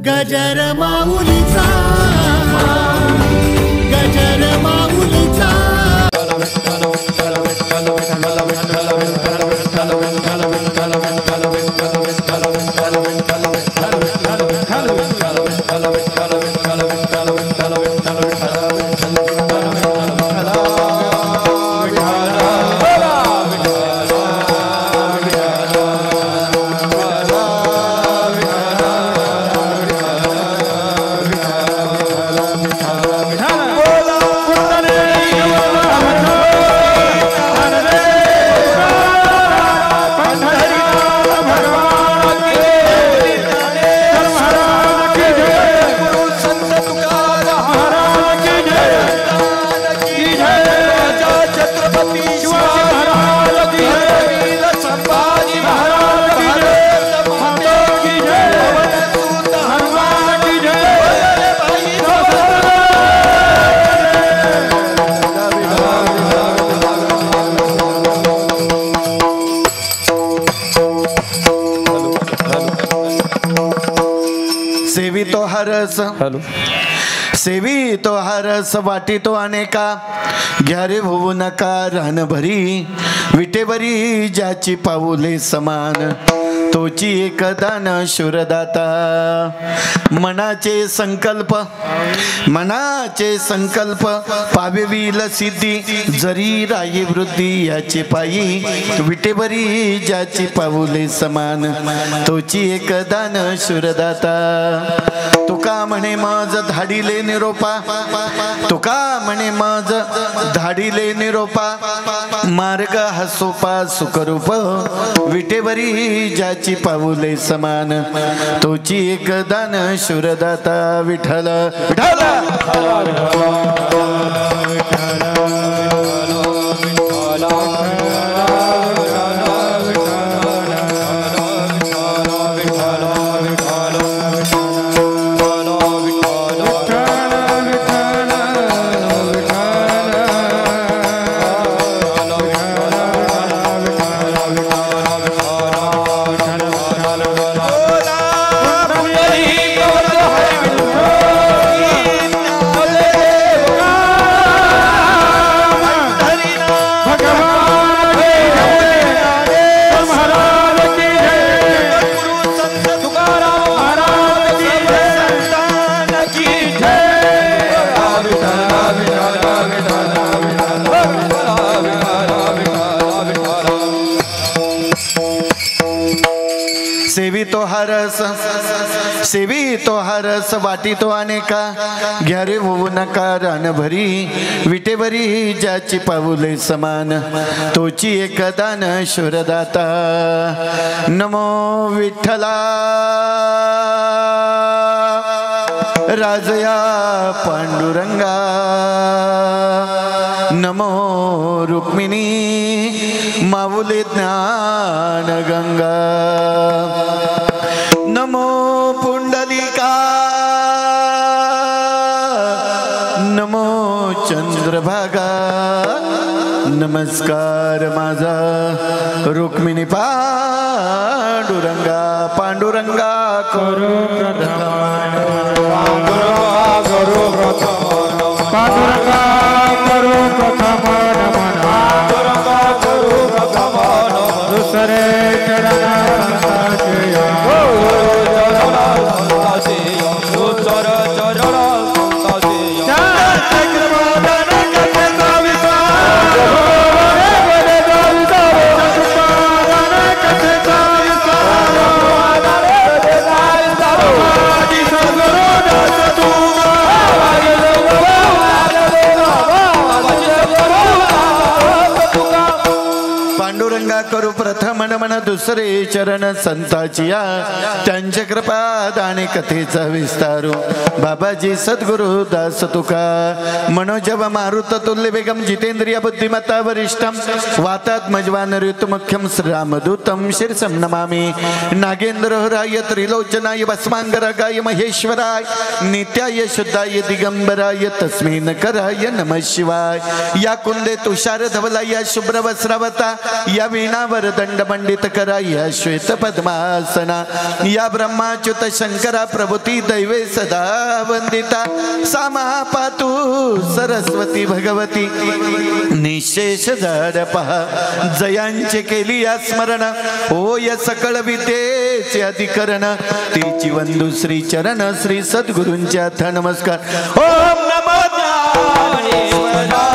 गजर माऊलीचा गजर माऊलीचा सेवितो हरस सेवितो हरस वाटितो अनेका घ्या रे होऊ नका रान भरी विटेवरी ज्याची पाऊले समान तोची एकदान शूरदाता मनाचे संकल्प पावेवील सिद्धी जरी राही वृद्धी याचे पायी विटेवरी ज्याची पाऊले समान तोची एकदान शूरदाता तुका म्हणे मज धाडिले निरोपा तुका म्हणे मज धाडिले निरोपा मार्ग हसोपा सुखरूप विटेवरी ज्याची पाऊले समान तोची एकदान शूरदाता विठ्ठल विठ्ठल सेवितो हरस वाटितो अनेका घ्या रे होऊ नका रान भरी विटेवरी ज्याची पाऊले समान तोची एकदान शूरदाता नमो विठ्ठला राजया पांडुरंगा नमो रुक्मिणी माऊली ज्ञान गंगा नमो पुंडलिका नमो चंद्रभागा नमस्कार माझा रुक्मिणी पांडुरंगा पांडुरंगा करो पांडुरंगा करो प्रथम दुसरे चरण करू प्रथम नमन दुसरे चरण संताचिया त्यांच्या कृपा दाने कथेचा विस्तारू बाबाजी सद्गुरु दास तुका मनोजव मारुत तुल्य वेगम जितेंद्रिय बुद्धिमत्ता वरिष्ठम वातात मजवान ऋतुमुख्यम श्रीरामदूतम शीर्षम नमामि नागेंद्र हराय त्रिलोचनाय भस्मांगरागाय महेश्वराय नित्याय शुद्धाय दिगंबराय तस्मै नकराय नमः शिवाय या कुंदे तुषार धवला या शुभ्र वस्त्रावता या वीणावर दंड मंडित करा या श्वेत पद्मासना या ब्रह्माच्युत शंकरा प्रभुती दैवे सदा वंदिता सामा पातु सरस्वती भगवती निशेष झाड पहा जयांचे केली या स्मरण ओ या सकळ विद्येचे अधिकरण तिची वंदू श्री चरण श्री सद्गुरूंच्या हात नमस्कार ओम नमो ज्ञानेश्वरा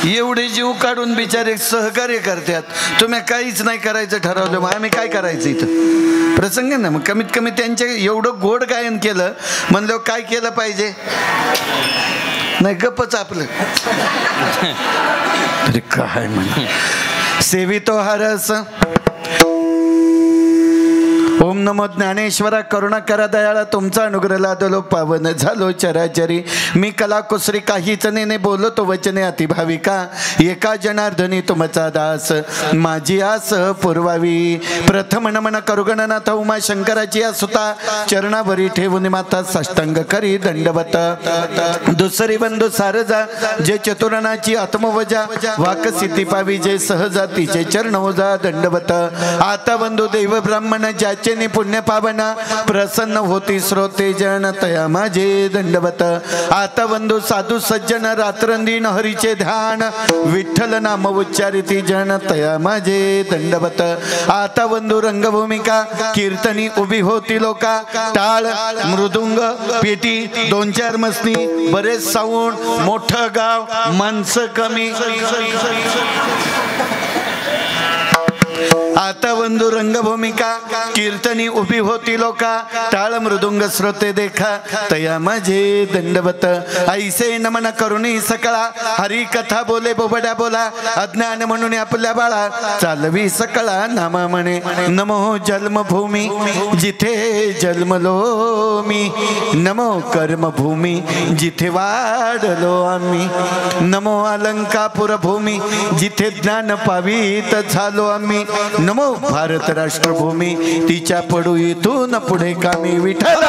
एवढे जीव काढून बिचारे सहकार्य करतात तुम्ही काहीच नाही करायचं ठरवलं मग आम्ही काय करायचं इथं प्रसंग ना मग कमीत कमी त्यांच्या एवढं गोड गायन केलं म्हणलं काय केलं पाहिजे नाही गप्पच आपलं तरी काय म्हण सेवितो हरस ओम नमो ज्ञानेश्वरा करुणा करा दयाळा तुमचा अनुग्रह लादलो पावन झालो चराचरी मी कला कुसरी काहीच नेने बोलतो वचने अतिभाविका एका जनार्दनी तुमचा दास माझी आस पुरवावी प्रथम नमन करुगणनाथ उमा शंकराची सुता चरणावरी ठेवून माता साष्टांग करी दंडवत दुसरी बंधू सारजा जे चतुरनाची आत्मवजा वाक सिद्धी पावी जे सहजातीचे चरणवजा दंडवत आता बंधू देव ब्राह्मण ज्याचे पुण्य पावना प्रसन्न होती श्रोते जन तया माझे दंडवत आता बंधू साधू सज्जन रात्रंदिन हरीचे ध्यान विठ्ठल नाम उच्चारिती जन तया माझे दंडवत आता बंधू रंगभूमिका कीर्तनी उभी होती लोका टाळ मृदुंग पेटी 2-4 मसनी बरेच साऊंड मोठं गाव माणसं कमी आता बंधू रंगभूमिका कीर्तनी उभी होती लोका टाळ मृदुंग श्रोते देखा तया माझे दंडवत ऐसे नमन करुणी सकळा हरी कथा बोले बोबड्या बोला अज्ञान म्हणून आपल्या बाळा चालवी सकळा नामा म्हणे नमो जन्मभूमी जिथे जन्मलो मी नमो कर्मभूमी जिथे वाढलो आम्ही नमो अलंकापुर भूमी जिथे ज्ञान पावित झालो आम्ही नमो भारत राष्ट्रभूमी तिच्या पडू इथून पुढे कामी विठ्ठल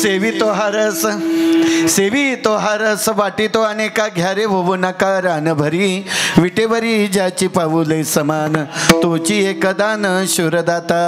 सेवितो हरस रस सेवी तो हा रस वाटी तो अनेका घ्यारे होऊ नका रान भरी विटेवरी ज्याची पाऊले समान तोची एकदान शूरदाता.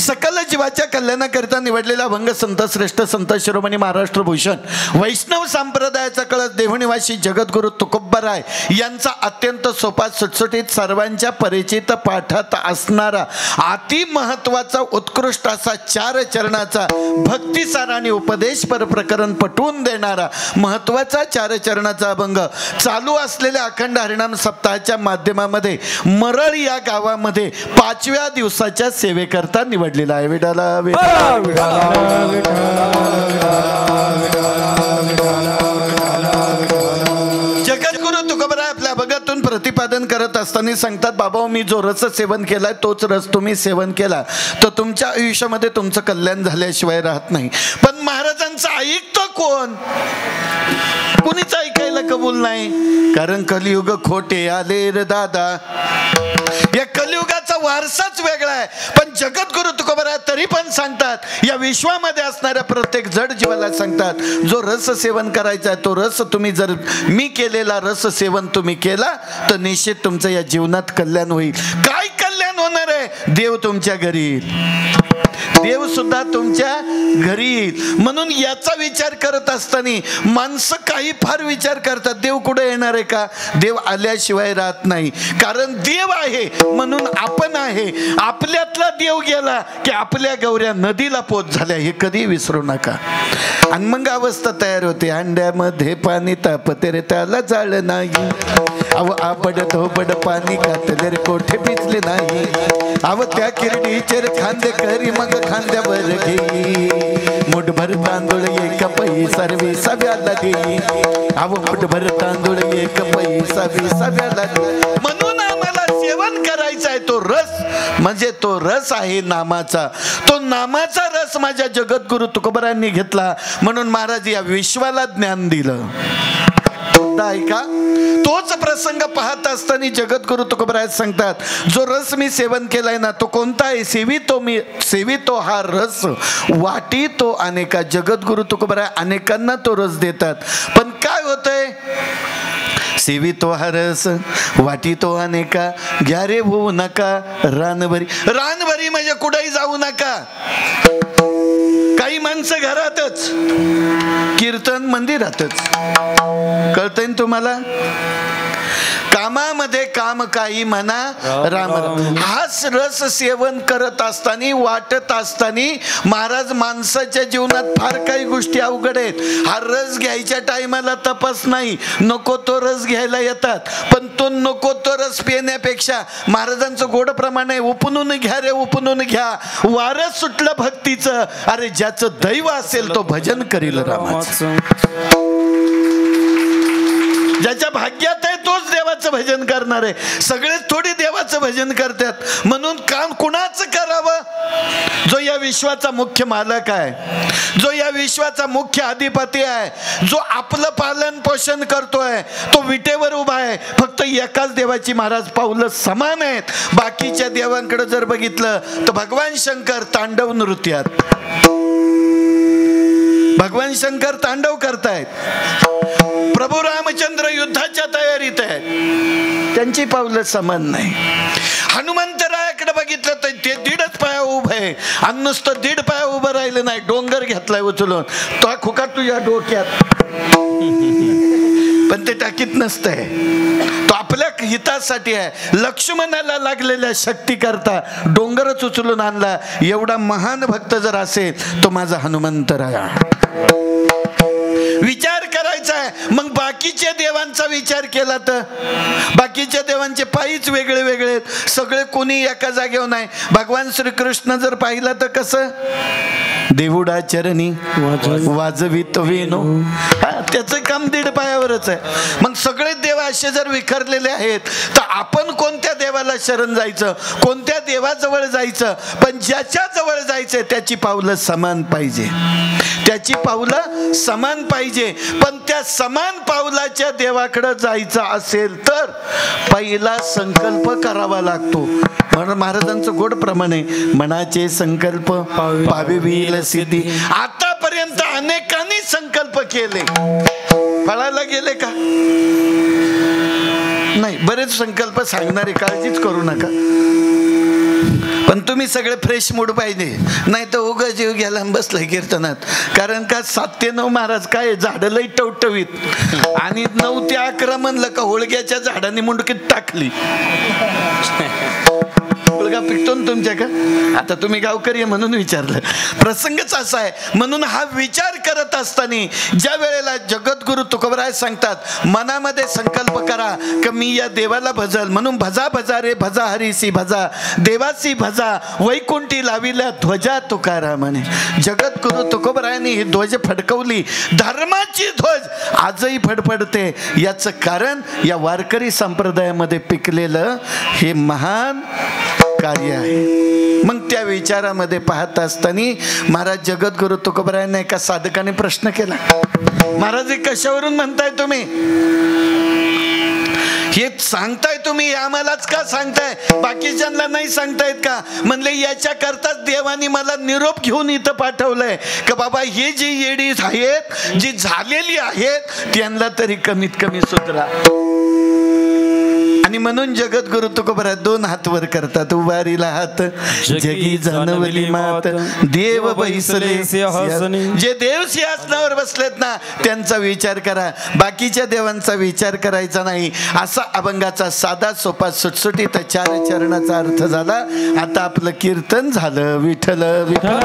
सकल जीवाच्या कल्याणाकरिता निवडलेला अभंग संत श्रेष्ठ संत शिरोमणी महाराष्ट्र भूषण वैष्णव संप्रदायाचा कळस देहुनिवासी जगद्गुरु तुकोबराय यांचा अत्यंत सोपा सुटसुटीत सर्वांच्या परिचित पाठात असणारा अति महत्वाचा उत्कृष्ट असा 4 चरणाचा भक्तिसार आणि उपदेशपर प्रकरण पटवून देणारा महत्वाचा 4 चरणाचा अभंग चालू असलेल्या अखंड हरिनाम सप्ताहाच्या माध्यमामध्ये मरळ या गावामध्ये 5व्या दिवसाच्या सेवेकरता निवडलेला आहे. विठाला जगद्गुरु तुकोबराय आपल्या अभंगातून प्रतिपादन करत असताना सांगतात, बाबा मी जो रस सेवन केलाय तोच रस तुम्ही सेवन केला तर तुमच्या आयुष्यामध्ये तुमचं कल्याण झाल्याशिवाय राहत नाही. पण महाराजांचं ऐकतो कोण? कुणीच ऐकायला कबूल नाही. कारण कलियुग खोटे आले रे दादा. या कलियुगाचा वारसाच वेगळा आहे. पण जगद्गुरु तुकोबराय तरी पण सांगतात, या विश्वामध्ये असणाऱ्या प्रत्येक जड जीवाला सांगतात, जो रस सेवन करायचा आहे तो रस तुम्ही जर मी केलेला रस सेवन तुम्ही केला तर निश्चित तुमचं या जीवनात कल्याण होईल. काय कल्याण होणार आहे? देव तुमच्या घरी येईल. देव सुद्धा तुमच्या घरी येईल. म्हणून याचा विचार करत असताना माणसं काही फार विचार करतात, देव कुठे येणार आहे का? देव आल्याशिवाय राहत नाही. कारण देव आहे म्हणून आपण आहे. आपल्यातला देव गेला की आपल्या गौऱ्या नदीला पोच झाल्या, हे कधी विसरू नका. आणि मग अवस्था तयार होते, अंड्यामध्ये पाणी तापते रे त्याला जाळ नाही. अव आपड धोबड पाणी घातले रे कोठे पिचले नाही. अव त्या किरडीचे खांदे करी मग खांद्यावर घेई. मुठभर तांदूळ एक पैसा विसाव्याला देई. अव मुठभर तांदूळ एक पैसा विसाव्याला देई. म्हणून आम्हाला सेवन करायचा आहे तो रस, म्हणजे तो रस आहे नामाचा. तो नामाचा रस माझ्या जगद्गुरु तुकोबरायांनी घेतला म्हणून महाराज या विश्वाला ज्ञान दिलं. ऐका, तोच प्रसंग पाहत असताना जगद्गुरु तुकोबराय सांगतात, जो रस मी सेवन केलाय ना तो कोणता आहे? सेवितो हा रस वाटी तो अनेका. जगद्गुरु तुकोबराय अनेकांना तो रस देतात. पण काय होतंय? सेवितो हा रस वाटी तो अनेका घ्यारे होऊ नका रानभरी. रानभरी म्हणजे कुठेही जाऊ नका. काही माणसं घरातच, कीर्तन मंदिरातच. कळतंय ना तुम्हाला? कामामध्ये काम काही म्हणा राम. हाच रस सेवन करत असताना वाटत असताना महाराज माणसाच्या जीवनात फार काही गोष्टी अवघड आहेत. हा रस घ्यायच्या टायमाला तपास नाही, नको तो रस घ्यायला येतात. पण तो नको तो रस पिण्यापेक्षा महाराजांचं गोड प्रमाण आहे, उपनून घ्या रे उपनून घ्या. वारस सुटलं भक्तीचं. अरे ज्याचं दैव असेल तो भजन करील रामाचं. ज्याच्या भाग्यात आहे तोच देवाचं भजन करणार आहे. सगळेच थोडी देवाचं भजन करतात. म्हणून काम कुणाचं करावं? जो या विश्वाचा मुख्य मालक आहे, जो या विश्वाचा मुख्य अधिपती आहे, जो आपलं पालन पोषण करतोय, तो विटेवर उभा आहे. फक्त एकाच देवाची महाराज पावलं समान आहेत. बाकीच्या देवांकडे जर बघितलं तर भगवान शंकर तांडव नृत्यात, भगवान शंकर तांडव करतायत. प्रभू रामचंद्र युद्धाच्या तयारीत आहे, त्यांची पावलं समान नाही. हनुमंतरायाकडे बघितलं तर ते 1.5 पाया उभं आहे. आणि नुसतं 1.5 पाया उभं राहिलं नाही, डोंगर घेतलाय उचलून. तो खुका तुझ्या डोक्यात, पण ते टाकीत नसतंय. तो आपल्या हितासाठी आहे. लक्ष्मणाला लागलेल्या शक्ती करता डोंगरच उचलून आणला. एवढा महान भक्त जर असेल तो माझा हनुमंतराया. विचार करायचा आहे. मग बाकीच्या देवांचा विचार केला तर बाकीच्या देवांचे पायीच वेगळे वेगळे, सगळे कोणी एका जागेवर नाही. भगवान श्रीकृष्ण जर पाहिला तर कसं? देवुडा चरणी वाजवित वेणू. त्याचं काम 1.5 पायावरच आहे. मग सगळे देव असे जर विखरलेले आहेत तर आपण कोणत्या देवाला शरण जायचं, कोणत्या देवाजवळ जायचं? पण ज्याच्या जवळ जायचंय त्याची पावलं समान पाहिजे, त्याची पावलं समान पाहिजे. पण त्या समान पावलाच्या देवाकडे जायचं असेल तर पहिला संकल्प करावा लागतो. म्हणून महाराजांचं गोड प्रमाणे मनाचे संकल्प पाविल सिद्धी. आतापर्यंत अनेकांनी संकल्प केले, फळाला गेले का? नाही. बरेच संकल्प सांगणारे, काळजीच करू नका, पण तुम्ही सगळे फ्रेश मूड पाहिजे, नाही तर उगा जीव घ्यायला बसलाय कीर्तनात. कारण का 7 ते 9 महाराज काय झाडं लई टवटवीत, आणि 9 ते 11 म्हणलं का होळग्याच्या झाडाने मुंडकीत टाकली. मुलगा पिकतो ना तुमच्या का? आता तुम्ही गावकरी आहे म्हणून विचारलं, प्रसंगच असा आहे. म्हणून हा विचार करत असताना ज्या वेळेला जगद्गुरु तुकोबराय सांगतात मनामध्ये संकल्प करा की मी या देवाला भजल, म्हणून भजा भजा रे भजा हरीसी भजा, देवासी भजा वैकुंठी लाविल्या ध्वजा तुकारामाने. जगद्गुरु तुकोबरायांनी ही ध्वज फडकवली, धर्माची ध्वज आजही फडफडते. याचं कारण या वारकरी संप्रदायामध्ये पिकलेलं हे महान कार्य आहे. मग त्या विचारामध्ये पाहत असताना महाराज जगद्गुरु तुकोबरायांना एका साधकाने प्रश्न केला, महाराज हे कशावरून म्हणताय तुम्ही? हे सांगताय तुम्ही आम्हालाच का सांगताय, बाकीच्यांना नाही सांगतायत का? म्हणले याच्या करताच देवानी मला निरोप घेऊन इथं पाठवलंय का बाबा हे जी येडी आहेत, जी झालेली आहेत, त्यांना तरी कमीत कमी सुधरा. आणि म्हणून जगद्गुरु तुकोबराय 2 हात वर करतात, उभारीला हात जगी जाणवली मात, देव बैसले सिंहासनी. जे देव सिंहासनावर बसलेत ना त्यांचा विचार करा, बाकीच्या देवांचा विचार करायचा नाही. असा अभंगाचा साधा सोपा सुटसुटीत 4 चरणाचा अर्थ झाला. आता आपलं कीर्तन झालं. विठ्ठल विठ्ठल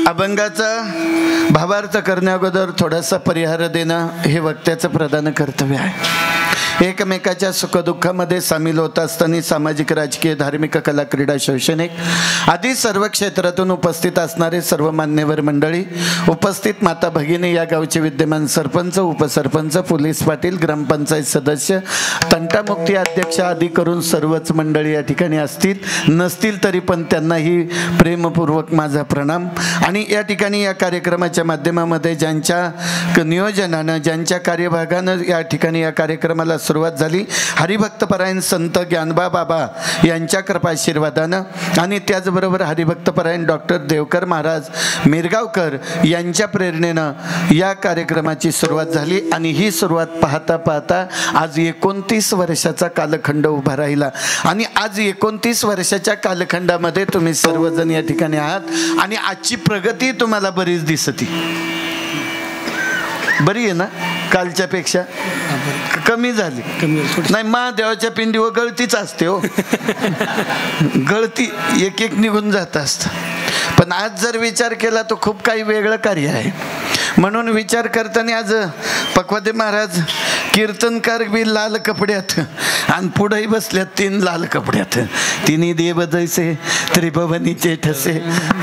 अभंगाचा भावार्थ करण्या अगोदर थोडासा परिहार देणं हे वक्त्याचं प्रधान कर्तव्य आहे. एकमेकाच्या सुखदुःखामध्ये सामील होत असताना सामाजिक, राजकीय, धार्मिक, कला, क्रीडा, शैक्षणिक आदी सर्व क्षेत्रातून उपस्थित असणारे सर्व मान्यवर मंडळी, उपस्थित माता भगिनी, या गावचे विद्यमान सरपंच, उपसरपंच, पोलीस पाटील, ग्रामपंचायत सदस्य, तंटामुक्ती अध्यक्ष आदी करून सर्वच मंडळी या ठिकाणी असतील, नसतील तरी पण त्यांनाही प्रेमपूर्वक माझा प्रणाम. आणि या ठिकाणी या कार्यक्रमाच्या माध्यमामध्ये ज्यांच्या नियोजनानं, ज्यांच्या कार्यभागानं या ठिकाणी या कार्यक्रमाला सुरुवात झाली, हरिभक्तपरायण संत ज्ञानबा बाबा यांच्या कृपाशीर्वादानं आणि त्याचबरोबर हरिभक्तपरायण डॉक्टर देवकर महाराज मिरगावकर यांच्या प्रेरणेनं या कार्यक्रमाची सुरुवात झाली. आणि ही सुरुवात पाहता पाहता आज 29 वर्षाचा कालखंड उभा राहिला. आणि आज 29 वर्षाच्या कालखंडामध्ये तुम्ही सर्वजण या ठिकाणी आहात आणि आजची प्रगती तुम्हाला बरीच दिसते. बरी आहे ना? कालच्या पेक्षा कमी झाली नाही. महादेवाच्या पिंडीवर गळतीच असते हो, गळती एक एक निघून जात असत. पण आज जर विचार केला तर खूप काही वेगळं कार्य आहे. म्हणून विचार करताना आज पक्वादे महाराज कीर्तनकार बी लाल कपड्यात आणि पुढेही बसल्यात 3 लाल कपड्यात. तिन्ही देव जैसे त्रिभुवनीचे ठसे,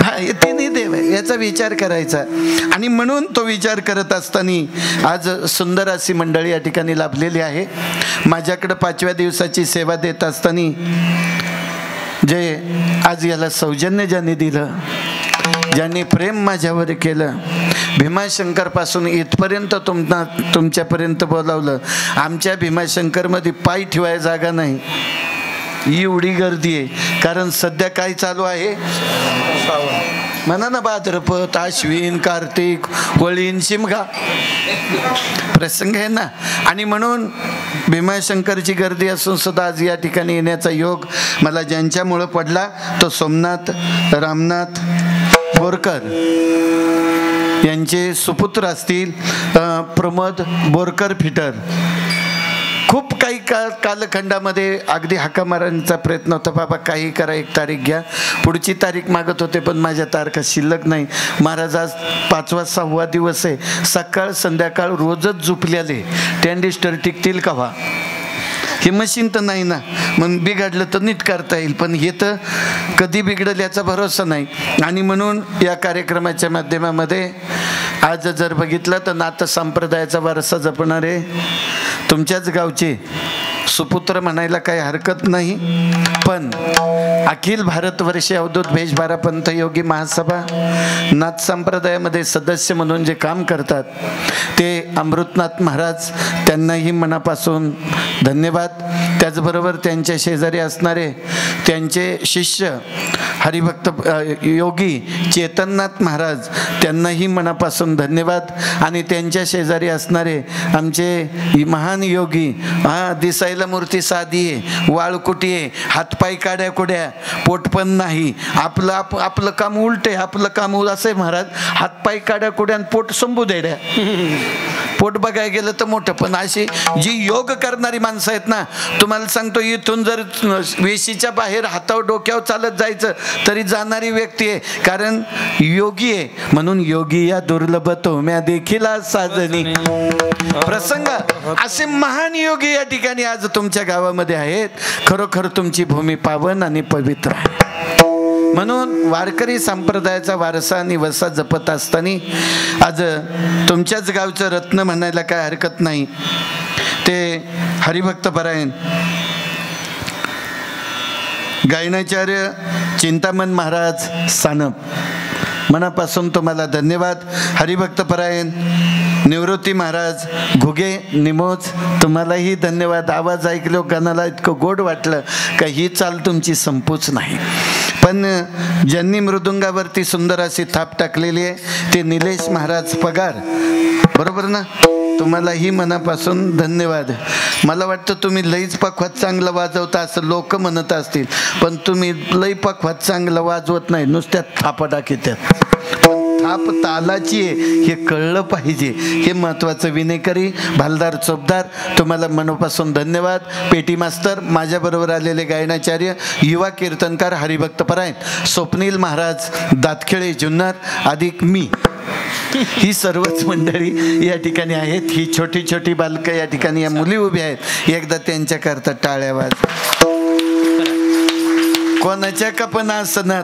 हे तिन्ही देव आहे याचा विचार करायचा. आणि म्हणून तो विचार करत असताना आज सुंदर अशी मंडळी या ठिकाणी लाभलेली आहे. माझ्याकडे 5व्या दिवसाची सेवा देत असताना जे आज याला सौजन्य ज्यांनी दिलं, ज्यांनी प्रेम माझ्यावर केलं, भीमाशंकरपासून इथपर्यंत तुमच्यापर्यंत बोलावलं. आमच्या भीमाशंकरमध्ये पाय ठेवायला जागा नाही, एवढी गर्दी आहे. कारण सध्या काय चालू आहे म्हणा ना, भाद्रपद, आश्विन, कार्तिक, वळीन, शिमगा प्रसंग आहे ना. आणि म्हणून भीमाशंकरची गर्दी असून सुद्धा आज या ठिकाणी येण्याचा योग मला ज्यांच्यामुळं पडला तो सोमनाथ रामनाथ बोरकर यांचे सुपुत्र असतील प्रमोद बोरकर फिटर. खूप काही कालखंडामध्ये अगदी हाका मारण्याचा प्रयत्न होता, बाबा काही करा, 1 तारीख घ्या. पुढची तारीख मागत होते पण माझ्या तारखा शिल्लक नाही. महाराज आज 5वा 6वा दिवस आहे. सकाळ संध्याकाळ रोजच झोपलेले टँडिस्टर टिकतील का व्हा? हे मशीन तर नाही ना, मग बिघडलं तर नीट करता येईल, पण हे तर कधी बिघडलं याचा भरोसा नाही. आणि म्हणून या कार्यक्रमाच्या माध्यमामध्ये आज जर बघितलं तर नाथ संप्रदायाचा वारसा जपणारे तुमच्याच गावचे सुपुत्र म्हणायला काही हरकत नाही, पण अखिल भारतवर्षी अवधूत भेषभारा पंथ योगी महासभा नाथ संप्रदायामध्ये सदस्य म्हणून जे काम करतात ते अमृतनाथ महाराज, त्यांनाही मनापासून धन्यवाद. त्याचबरोबर त्यांच्या शेजारी असणारे त्यांचे शिष्य हरिभक्त योगी चेतननाथ महाराज, त्यांनाही मनापासून धन्यवाद. आणि त्यांच्या शेजारी असणारे आमचे महान योगी, दिसायला मूर्ती साधी आहे, वाळकुटी आहे, हातपाय काड्या कुड्या, पोट पण नाही, आपलं काम उलट आहे, आपलं काम असं आहे महाराज, हातपाय काड्या कुड्या आणि पोट संभू देड्या. पोट बघायला गेलं तर मोठं, पण अशी जी योग करणारी माणसं आहेत ना, तुम्हाला सांगतो इथून जर वेशीच्या बाहेर हातावर डोक्यावर चालत जायचं तरी जाणारी व्यक्ती आहे, कारण योगी आहे. म्हणून योगी या दुर्लभ तोम्या देखील साजनी प्रसंग, असे महान योगी या ठिकाणी आज तुमच्या गावामध्ये आहेत. खरोखर तुमची भूमी पावन आणि पवित्र आहे. म्हणून वारकरी संप्रदायाचा वारसा आणि वसा जपत असताना आज तुमच्याच गावचं रत्न म्हणायला काय हरकत नाही, ते हरिभक्त परायण गायनाचार्य चिंतामण महाराज सानप, मनापासून तुम्हाला धन्यवाद. हरिभक्त परायण निवृत्ती महाराज घुगे निमोज, तुम्हालाही धन्यवाद. आवाज ऐकलो कानाला इतकं गोड वाटलं का ही चाल तुमची संपूच नाही. पण ज्यांनी मृदुंगावरती सुंदर अशी थाप टाकलेली आहे ते निलेश महाराज पगार, बरोबर ना, तुम्हालाही मनापासून धन्यवाद. मला वाटतं तुम्ही लईच पखवात चांगलं वाजवता असं लोक म्हणत असतील, पण तुम्ही लई पखवात चांगलं वाजवत नाही, नुसत्या थापा टाकीत्यात. थाप तालाची आहे हे कळलं पाहिजे, हे महत्त्वाचं. विनेकरी भालदार चोपदार, तुम्हाला मनापासून धन्यवाद. पेटी मास्तर, माझ्याबरोबर आलेले गायनाचार्य युवा कीर्तनकार हरिभक्त परायण स्वप्नील महाराज दातखेळे जुन्नर अधिक मी, ही सर्वच मंडळी या ठिकाणी आहेत. ही छोटी छोटी बालकं या ठिकाणी या मुली उभ्या आहेत. एकदा त्यांच्याकरता टाळ्या वाज. कोणाच्या का पण असनात,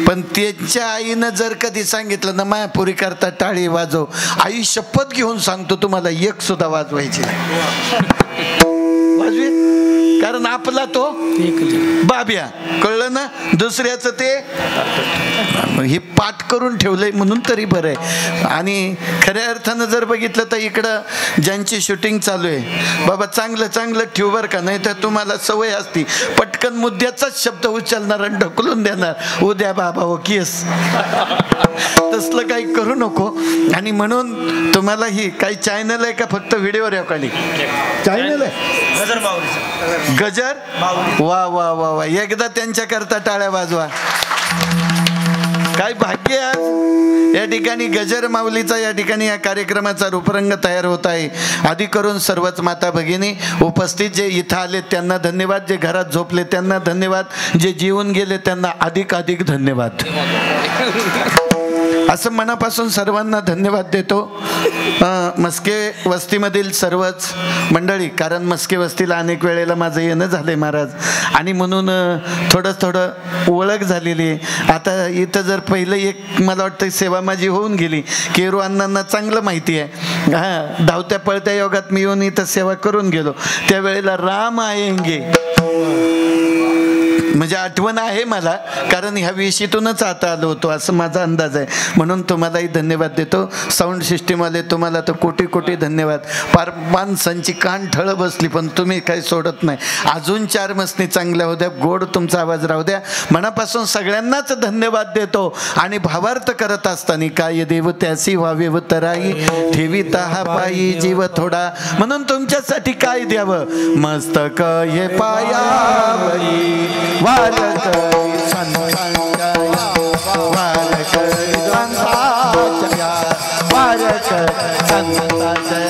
पण त्यांच्या आईनं जर कधी सांगितलं ना मायापुरी करता टाळी वाजव, आई शपथ घेऊन सांगतो तुम्हाला एक सुद्धा वाजवायची नाही. कारण आपला तो बाब्या, कळलं ना, दुसऱ्याचं ते हे पाठ करून ठेवलंय म्हणून तरी बरं आहे. आणि खऱ्या अर्थानं जर बघितलं तर इकडं ज्यांची शूटिंग चालू आहे, बाबा चांगलं चांगलं ठेव बरं का, नाही तर तुम्हाला सवय असती पटकन मुद्द्याचाच शब्द उचलणार आणि ढकलून देणार, उद्या बाबा हो केस, तसलं काही करू नको. आणि म्हणून तुम्हाला ही काही चॅनल आहे का फक्त व्हिडिओ रेकॉर्डिंग चॅनल आहे? गजर, वा वा वा वा, एकदा त्यांच्याकरता टाळ्या वाजवा. काय भाग्य आज या ठिकाणी गजर माऊलीचा या ठिकाणी या कार्यक्रमाचा रूपरंग तयार होत आहे. आधी करून सर्वच माता भगिनी उपस्थित जे इथं आले त्यांना धन्यवाद, जे घरात झोपले त्यांना धन्यवाद, जे जीवन गेले त्यांना अधिक अधिक धन्यवाद. असं मनापासून सर्वांना धन्यवाद देतो. मस्के वस्तीमधील सर्वच मंडळी, कारण मस्के वस्तीला अनेक वेळेला माझं येणं झालंय महाराज, आणि म्हणून थोडं ओळख झालेली आहे. आता इथं जर पहिलं एक मला वाटतं सेवा माझी होऊन गेली, केरू अण्णांना चांगलं माहिती आहे. हां, धावत्या पळत्या योगात मी येऊन इथं सेवा करून गेलो, त्यावेळेला राम आएंगे म्हणजे आठवण आहे मला, कारण ह्या विषयीतूनच आता आलो होतो असं माझा अंदाज आहे. म्हणून तुम्हालाही धन्यवाद देतो. साऊंड सिस्टीमवाले तुम्हाला तर कोटी कोटी धन्यवाद. पार माणसांची कान ठळ बसली पण तुम्ही काही सोडत नाही. अजून 4 मसनी चांगल्या होत्या, गोड तुमचा आवाज राहू द्या. मनापासून सगळ्यांनाच धन्यवाद देतो. आणि भावार्थ करत असताना काय देव त्यासी व्हावे व तराई ठेवी ताहा पायी जीव थोडा, म्हणून तुमच्यासाठी काय द्यावं, मस्तक हे पायावरी वारकरी संतांच्या, वारकरी संतांच्या, वारकरी संतांच्या,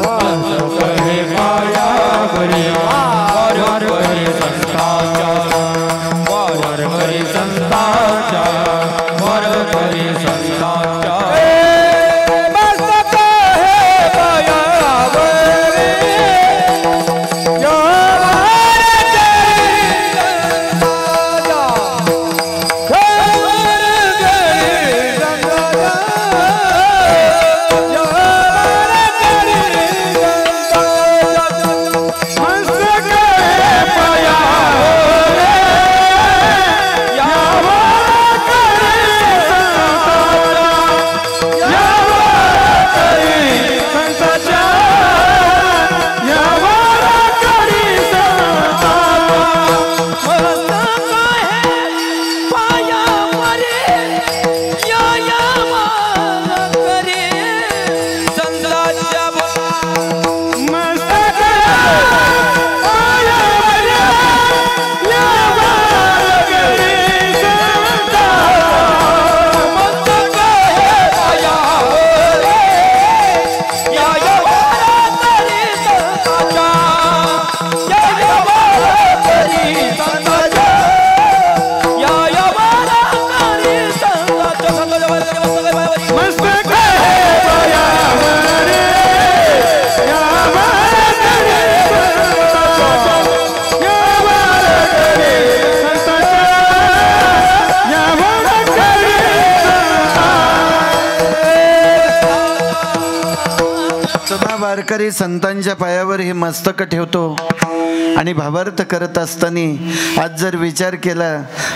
वारकरी पायावरी वारकरी संतांच्या, वारकरी संतांच्या, वारकरी संतांच्या. Let's go! निरंकारी संतांच्या पायावर हे मस्तक ठेवतो आणि भावार्थ करत असताना आज जर विचार केला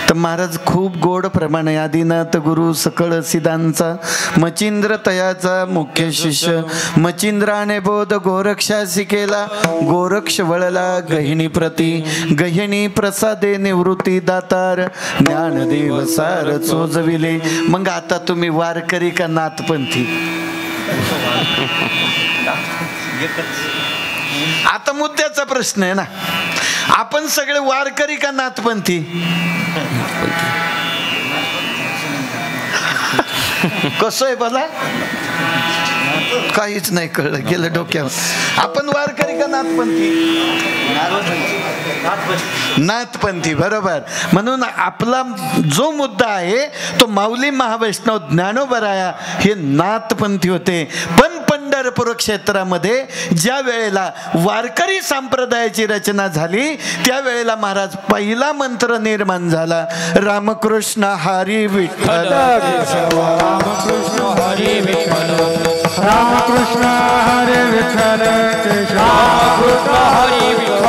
तर महाराज खूप गोड प्रमाणे आदिनाथ गुरु सकळ सिद्धांचा मचिंद्र तयाचा मुख्य शिष्य मचिंद्राने बोध गोरक्षासी केला गोरक्ष वळला गहिणी प्रती गहिणी प्रसादे निवृत्ती दातार ज्ञानदेव सार चोजविले. मग आता तुम्ही वारकरी का नाथपंथी? आता मुद्द्याचा प्रश्न आहे ना, आपण सगळे वारकरी का नाथपंथी? कसं आहे बघा, काहीच नाही कळलं गेलं डोक्यावर. आपण वारकरी का नाथपंथी? नाथपंथी, बरोबर. म्हणून आपला जो मुद्दा आहे तो माऊली महावैष्णव ज्ञानोबराया हे नाथपंथी होते. पण पंढरपूर क्षेत्रामध्ये ज्या वेळेला वारकरी संप्रदायाची रचना झाली त्यावेळेला महाराज पहिला मंत्र निर्माण झाला, रामकृष्ण हरी विठ्ठल, रामकृष्ण हरी विठ्ठल, रामकृष्ण हरी विठ्ठल, रामकृष्ण हरी विठ्ठल,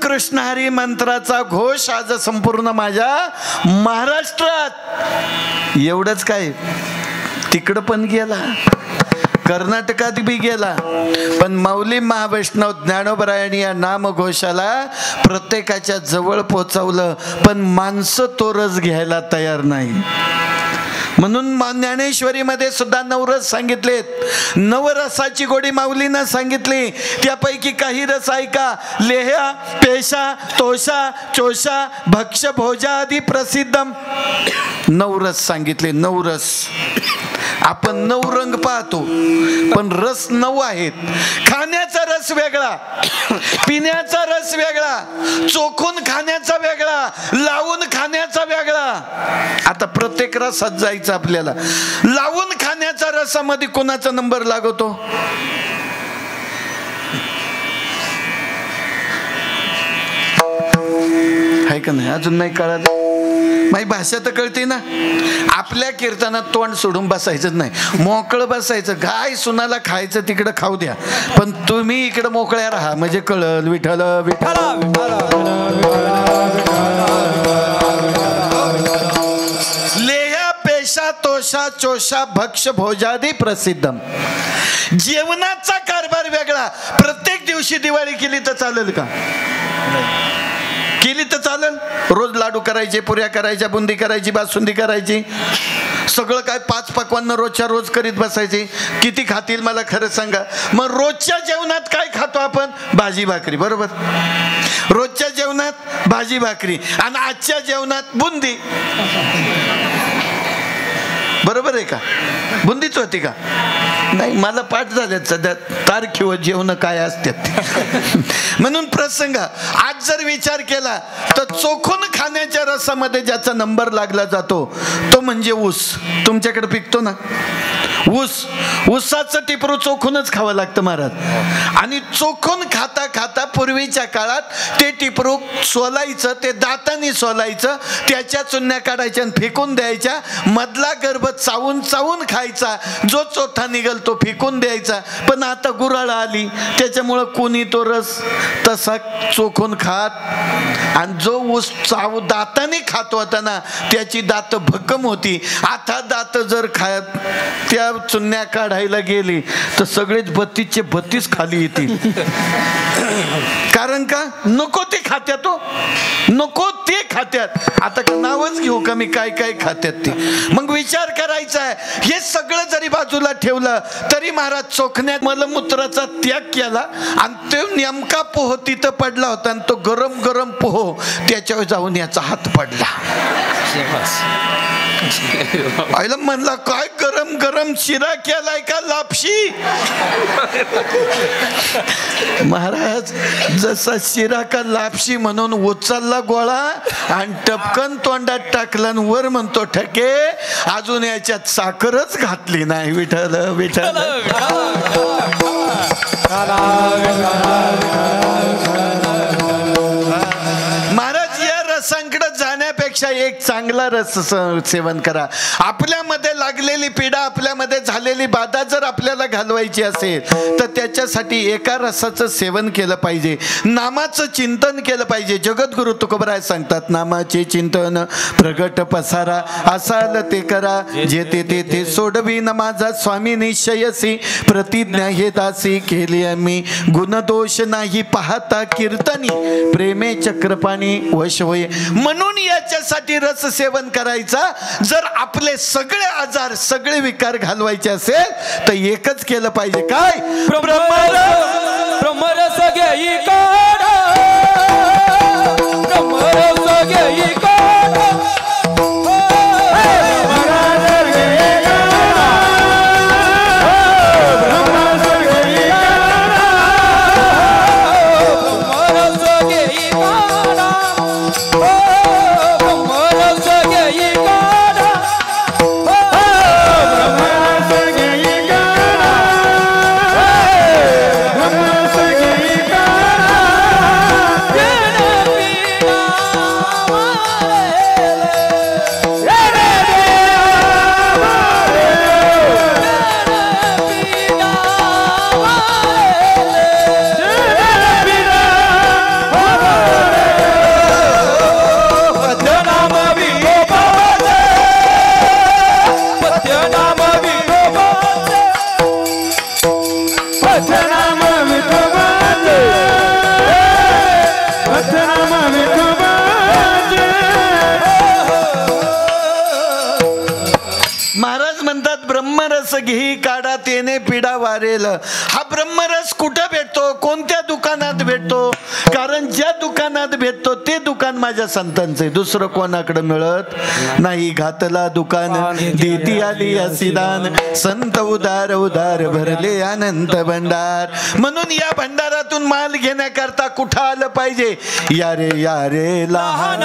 कृष्ण हरी मंत्राचा घोष आज संपूर्ण माझ्या महाराष्ट्रात. एवढंच काय, तिकडं पण गेला, कर्नाटकात बी गेला, पण माऊली महावैष्णव ज्ञानोबरायांनी या नामघोषाला प्रत्येकाच्या जवळ पोचवलं. पण माणसं तो रस घ्यायला तयार नाही. म्हणून ज्ञानेश्वरीमध्ये सुद्धा नवरस सांगितलेत. नवरसाची गोडी माऊलीनं सांगितली. त्यापैकी काही रस ऐका. लेह्या पेशा तोषा चोषा भक्ष भोजादी प्रसिद्धम. नवरस सांगितले. नवरस आपण नऊ रंग पाहतो पण रस नऊ आहेत. खाण्याचा रस वेगळा, पिण्याचा रस वेगळा, चोखून खाण्याचा वेगळा, लावून खाण्याचा वेगळा. आता प्रत्येक रसात जायचं आपल्याला. लावून खाण्याच्या रसामध्ये कोणाचा नंबर लागतो? आहे का नाही? अजून नाही कळत. माझी भाषा तर कळते ना. आपल्या कीर्तनात तोंड सोडून बसायचं नाही, मोकळं बसायचं. गाय सुनाला खायचं तिकडं खाऊ द्या, पण तुम्ही इकडं मोकळ्या राहा म्हणजे कळल विठ्ठल विठ्ठल. लेह्या पेशा तोषा चोषा भक्ष भोजादी प्रसिद्धम. जेवणाचा कारभार वेगळा. प्रत्येक दिवशी दिवाळी केली तर चालेल का? केली तर चालेल. रोज लाडू करायचे, पुऱ्या करायच्या, बुंदी करायची, बासुंदी करायची, सगळं काय 5 पक्वान्न रोजच्या रोज करीत बसायचे. किती खातील मला खरं सांगा. मग रोजच्या जेवणात काय खातो आपण? भाजी भाकरी, बरोबर. रोजच्या जेवणात भाजी भाकरी आणि आजच्या जेवणात बुंदी, बरोबर आहे का? बुंदीच होती का? नाही, मला पाठ झाल्यात सध्या तारखेवर जेवण काय असतात. म्हणून प्रसंग आज जर विचार केला तर चोखून खाण्याच्या रसामध्ये ज्याचा नंबर लागला जातो तो म्हणजे ऊस. तुमच्याकडे पिकतो ना ऊस. ऊसाचं टिपरू चोखूनच खावं लागतं महाराज. आणि चोखून खाता खाता पूर्वीच्या काळात ते टिपरू सोलायचं, ते दातानी सोलायचं, त्याच्या चुन्या काढायच्या आणि फेकून द्यायच्या. मधला गर्भ चावून चावून खायचा, जो चोथा निघल तो फेकून द्यायचा. पण आता गुऱ्हाळ आली त्याच्यामुळं कोणी तो रस तसा चोखून खात. आणि जो ऊस चाव दाताने खात होता ना त्याची दात भक्कम होती. आता दात जर खात त्या चुन्या काढायला गेली तर सगळेच 32चे 32 खाली येतील. कारण का? नको ते खात्यात, तो नको ते खात्यात. आता नावच घेऊ का मी काय काय खात्यात ते. मग विचार करायचा आहे. हे सगळं जरी बाजूला ठेवलं तरी महाराज चोखण्यात मलमूत्राचा त्याग केला आणि तो नेमका पोह तिथं पडला होता आणि तो गरम गरम पोह त्याच्यावर जाऊन याचा हात पडला. आईला म्हणला काय गरम गरम शिरा केलाय का लापशी? महाराज जसा शिरा का लापशी म्हणून उचलला गोळा आणि टपकन तोंडात टाकला वर म्हणतो ठके अजून याच्यात साखरच घातली नाही. विठ्ठल विठ्ठल. महाराज त्यापेक्षा एक चांगला रस सेवन करा. आपल्यामध्ये लागलेली पीडा, आपल्यामध्ये झालेली बाधा जर आपल्याला घालवायची असेल तर त्याच्यासाठी एका रसाचं सेवन केलं पाहिजे. नामाचं चिंतन केलं पाहिजे. जगद्गुरु तुकोबराय सांगतात, नामाचे चिंतन प्रगट पसारा, असाल ते करा जेथे तेथे सोडवीन माझा स्वामी निश्चयसी, प्रतिज्ञा हे दासी केली आम्ही, गुणदोष नाही पाहता कीर्तनी, प्रेमे चक्रपाणी वश होय. म्हणून याच्यासाठी रस सेवन करायचा. जर आपले सगळे आजार, सगळे विकार घालवायचे असेल तर एकच केलं पाहिजे. काय? ब्रह्मरस घेई काढा, ब्रह्मरस घेई काढा, घेई काढा तेने पिढा वारेल. हा ब्रह्मरस कुठं भेटतो? कोणत्या दुकानात भेटतो? कारण ज्या दुकानात भेटतो ते दुकान माझ्या संतांचे, दुसरं कोणाकडे मिळत नाही. घातला दुकान देती आली असिदान, संत उदार उदार भरले अनंत भंडार. म्हणून या भंडारातून माल घेण्याकरता कुठं आलं पाहिजे? यारे यारे लहान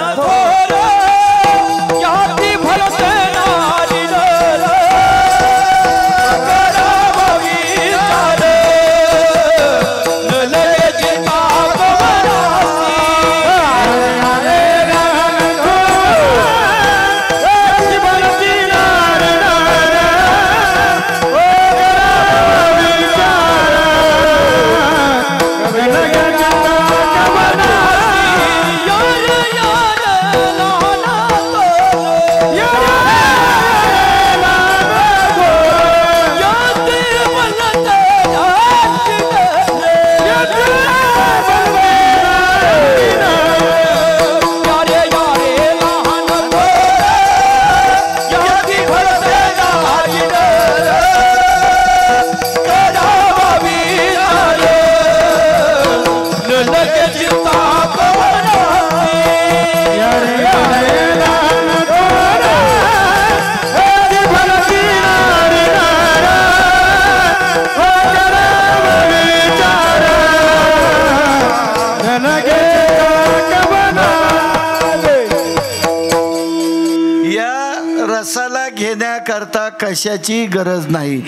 करता कशाची गरज नाही.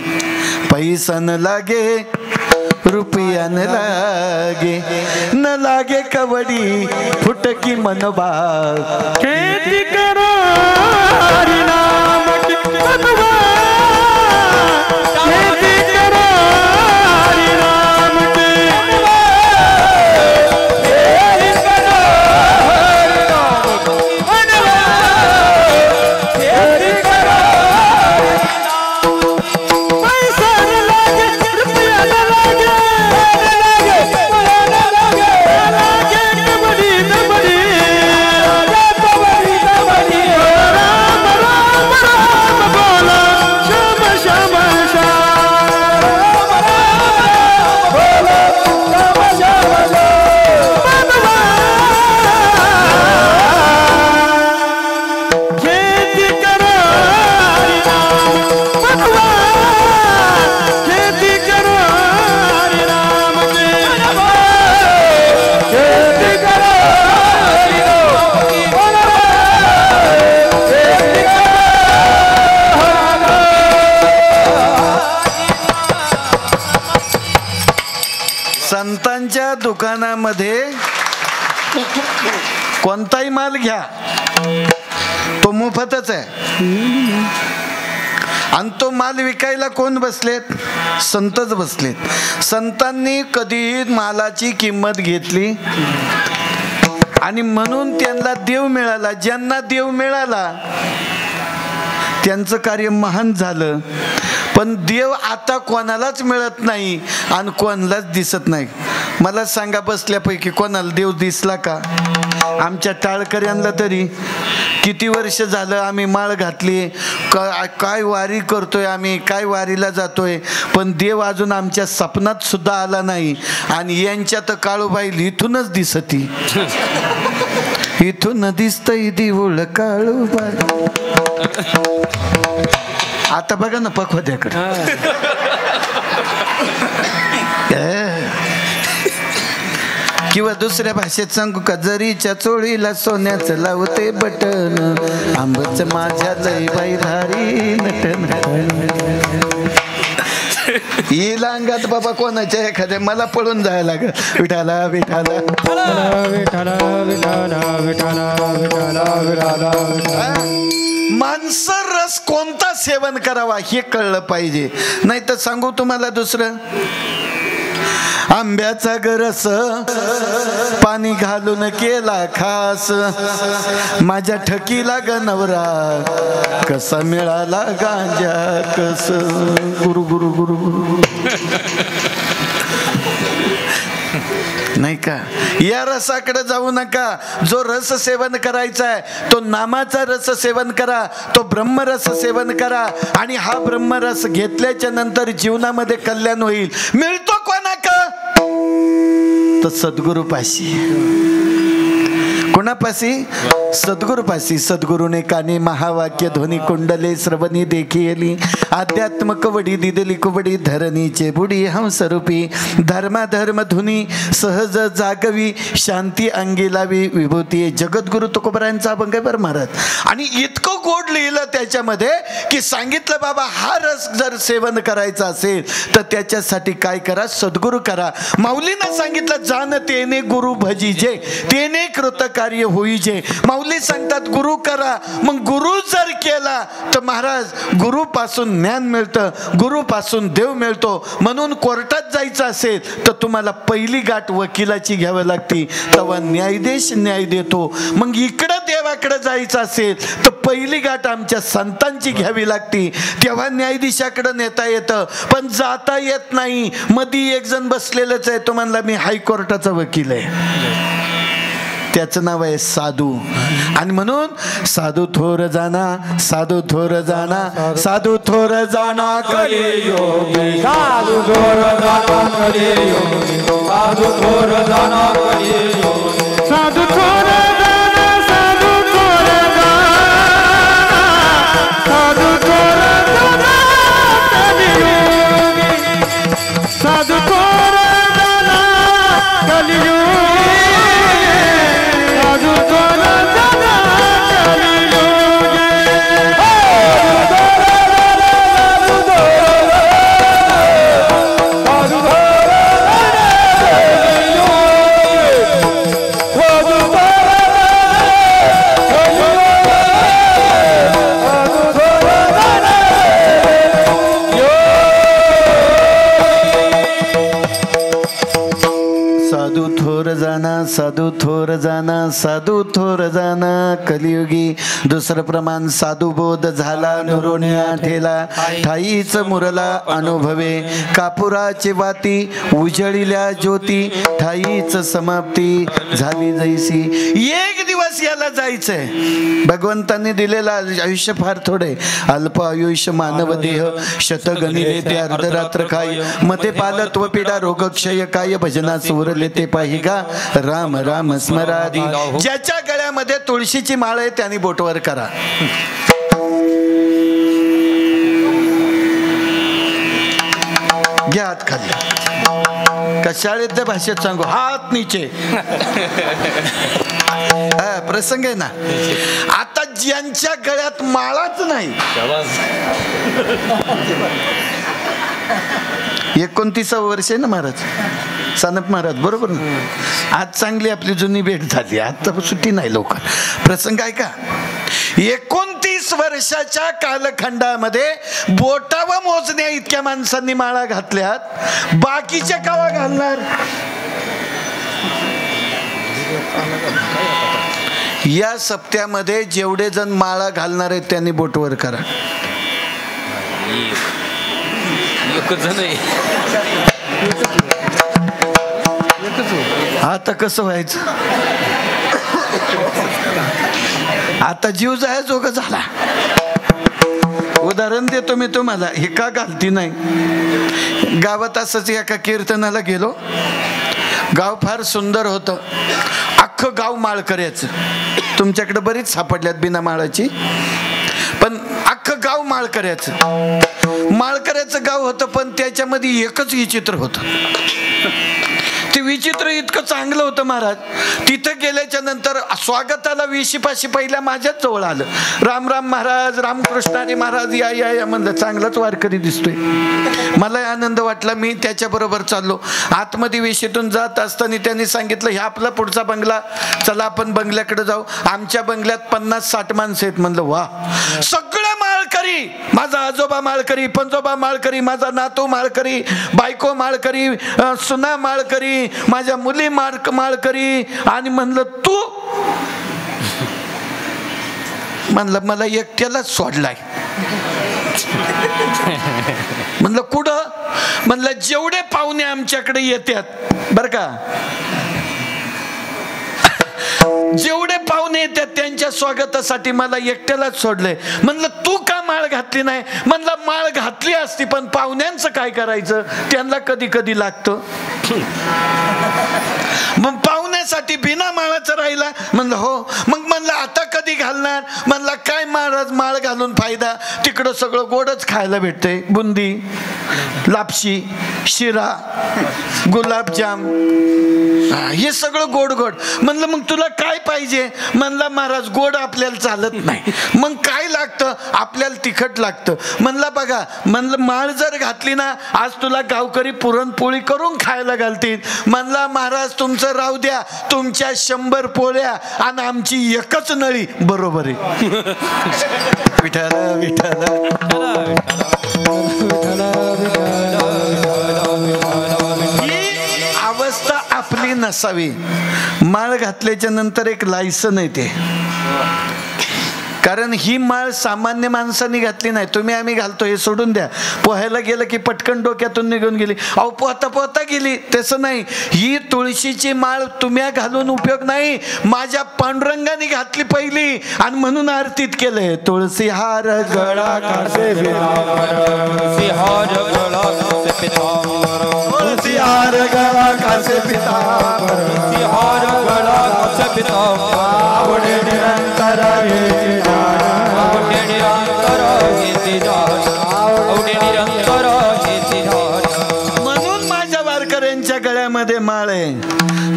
पैसन लागे रुपया न लागे, न लागे कवडी फुटकी मनबा, खेती करो हरि नाम की मनबा, खेती करो हरि नाम की मनबा, खेती करो हरि नाम की मनबा, खेती करो संतांच्या दुकानामध्ये कोणताही माल घ्या, तो मोफतच आहे. आणि तो माल विकायला कोण बसलेत? संतच बसलेत. संतांनी कधीही मालाची किंमत घेतली आणि म्हणून त्यांना देव मिळाला. ज्यांना देव मिळाला त्यांचं कार्य महान झालं. पण देव आता कोणालाच मिळत नाही आणि कोणालाच दिसत नाही. मला सांगा, बसल्यापैकी कोणाला देव दिसला का? आमच्या टाळकऱ्यांना तरी किती वर्ष झालं आम्ही माळ घातली, काय वारी करतोय आम्ही, काय वारीला जातोय, पण देव अजून आमच्या स्वप्नात सुद्धा आला नाही. आणि यांच्या तर काळूबाई इथूनच दिसती, इथून दिसतंय देऊळ काळूबाई. आता बघा ना पखवाद्याकडे. किंवा दुसऱ्या भाषेत सांगू का, जरीच्या चोळीला सोन्याचं लावते बटन, आंबच माझ्या लई बाई भारी नटन. ही लांगात बाबा कोणाच्या एखाद्या मला पळून जायला लागल. विठाला विठाला माणसं रस कोणता सेवन करावा हे कळलं पाहिजे. नाही तर सांगू तुम्हाला दुसरं, आंब्याचा गरस पाणी घालून केला खास, माझ्या ठकीला ग नवरा कसा मिळाला गांजा कस. गुरु गुरु गुरु गुरु नाही का? या रसाकडे जाऊ नका. जो रस सेवन करायचा आहे तो नामाचा रस सेवन करा, तो ब्रह्मरस सेवन करा. आणि हा ब्रह्मरस घेतल्याच्या नंतर जीवनामध्ये कल्याण होईल. मिळतो कोणाका? तो सद्गुरूपाशी. कोणापाशी? सद्गुरूपाशी. सद्गुरूने काने महावाक्य ध्वनी कुंडले श्रवणी देखिली, अध्यात्म कवडी दिदली कुवडी धरणीचे बुडी हंसरूपी, धर्माधर्म धुनी सहज जागवी, शांती अंगी लावी विभूती. जगद्गुरु तुकोबरायांचा अभंगभर महाराज. आणि इतकं गोड लिहिलं त्याच्यामध्ये की सांगितलं बाबा हा रस जर सेवन करायचा असेल तर त्याच्यासाठी काय करा? सद्गुरू करा. माऊलींना सांगितलं जाण तेने गुरु भजीजे, तेने कृतकार्य होईजे. माऊली सांगतात गुरु करा. मग गुरु जर केला तर महाराज गुरुपासून ज्ञान मिळतं, गुरुपासून देव मिळतो. म्हणून कोर्टात जायचं असेल तर तुम्हाला पहिली गाठ वकिलाची घ्यावी लागते, तेव्हा न्यायाधीश न्याय देतो. मग इकडं देवाकडे जायचं असेल तर पहिली गाठ आमच्या संतांची घ्यावी लागते, तेव्हा न्यायाधीशाकडे नेता येतं. पण जाता येत नाही. मधी एक जण बसलेलंच आहे, तो म्हणला मी हायकोर्टाचा वकील आहे, त्याचं नाव आहे साधू. आणि म्हणून साधू थोर जाना, साधू थोर जाना, साधू थोर जाना कलियोगी, साधू थोर जाना कलियोगी, साधू थोर जाना कलियोगी, साधू थोर जाना, साधू थोर जाना, साधू थोर जाना कलियोगी, साधू थोर जाना कलियोगी. साधू थोर जाना, साधू थोर जाना कलियुगी. दुसरं प्रमाण साधू बोध झाला नुरोण्या ठेला, ठाईच मुरला अनुभवे, कापुराची वाती उजळिल्या ज्योती, ठाईच समाप्ती झाली जैसी. एक दिवस याला जायचंय. भगवंतांनी दिलेलं आयुष्य फार थोडे, अल्प आयुष्य मानव देह, शतगणिले ते अर्धरात्र काय, मते पालत्व पीडा रोगक्षय काय, भजनास उरले ते पाहि गा राम राम स्मरादी. ज्याच्या गळ्यामध्ये तुळशीची माळ आहे त्यांनी बोटवर करा. घ्या हात खाली. का शाळेतल्या भाषेत सांगू, हात नीचे. प्रसंग आहे ना. आता ज्यांच्या गळ्यात माळाच नाही, 29 वर्ष आहे ना महाराज, सानप महाराज बरोबर ना. आज चांगली आपली जुनी भेट झाली, आता सुट्टी नाही लवकर. प्रसंग आहे का, 29 वर्षाच्या कालखंडामध्ये बोटावा मोजण्या इतक्या माणसांनी माळा घातल्यात, बाकीच्या कावा घालणार? या सप्त्यामध्ये जेवढे जण माळा घालणार आहेत त्यांनी बोटवर करा. आता कसं व्हायचं? आता जीव जाय जोग झाला. उदाहरण देतो मी तुम्हाला, हे का घालती नाही. गावात असंच एका कीर्तनाला गेलो. गाव फार सुंदर होतं, अख्खं गाव माळकऱ्याचं. तुमच्याकडे बरीच सापडल्यात बिना माळाची, पण अख्खं गाव माळकऱ्याचं. माळकऱ्याचं गाव होतं, पण त्याच्यामध्ये एकच विचित्र होतं. ते विचित्र इतकं चांगलं होतं महाराज. तिथं गेल्याच्या नंतर स्वागताला विशीपाशी पहिल्या माझ्याच जवळ आलं. राम राम महाराज, रामकृष्णारी महाराज, या या या म्हणलं. चांगलाच वारकरी दिसतोय. मला आनंद वाटला. मी त्याच्याबरोबर चाललो. आतमध्ये वेशीतून जात असताना त्यांनी सांगितलं, ह्या आपला पुढचा बंगला, चला आपण बंगल्याकडे जाऊ. आमच्या बंगल्यात 50-60 माणसं आहेत. म्हणलं वा. सगळं माळकरी, माझा आजोबा माळकरी, पंजोबा माळकरी, माझा नातू माळकरी, बायको माळकरी, सुना माळकरी, माझ्या मुली माळकरी. आणि म्हणलं तू? म्हणलं मला एकट्यालाच सोडलाय. म्हणलं कुठं? म्हणलं जेवढे पाहुणे आमच्याकडे येतात बर का, जेवढे पाहुणे येतात त्यांच्या स्वागतासाठी मला एकट्यालाच सोडलंय. म्हणलं तू का माळ घातली नाही? म्हणलं माळ घातली असती, पण पाहुण्यांचं काय करायचं, त्यांना कधी कधी लागतं. मग पाहुण्यासाठी बिना माळाचं राहिला. म्हणलं हो. मग म्हणलं आता कधी घालणार? म्हणलं काय महाराज, माळ घालून फायदा, तिकडं सगळं गोडच खायला भेटतंय. बुंदी, लापशी, शिरा, गुलाबजाम, हे सगळं गोड गोड. म्हणलं मग तुला काय पाहिजे? म्हणलं महाराज गोड आपल्याला चालत नाही. मग काय लागतं? आपल्याला तिखट लागतं. म्हणलं बघा, म्हणलं माळ जर घातली ना, आज तुला गावकरी पुरणपोळी करून खायला घालतील. म्हणला महाराज तुमचं राहू द्या, तुमच्या 100 पोळ्या आणि आमची एकच नळी. बरोबर आहे. विठाला विठाला. अवस्था आपली नसावी. माळ घातल्याच्या नंतर एक लायसन आहे ते, कारण ही माळ सामान्य माणसांनी घातली नाही. तुम्ही आम्ही घालतो हे सोडून द्या. पोहायला गेलं की पटकन डोक्यातून निघून गेली. अहो पोहता पोहता गेली, तसं नाही. ही तुळशीची माळ तुम्ही घालून उपयोग नाही. माझ्या पांडुरंगाने घातली पहिली, आणि म्हणून आरतीत केलंय, तुळसी हार गळा कासे तुळसी हार गळा कासे पितांबर, तुळसी हार गळा कासे पितांबर, तुळसी हार गळा कासे पितांबर, आवडे निरंतर हे आवडे निरंतर हे आवडे निरंतर हे. म्हणून माझ्या वारकऱ्यांच्या गळ्यामध्ये माळ आहे.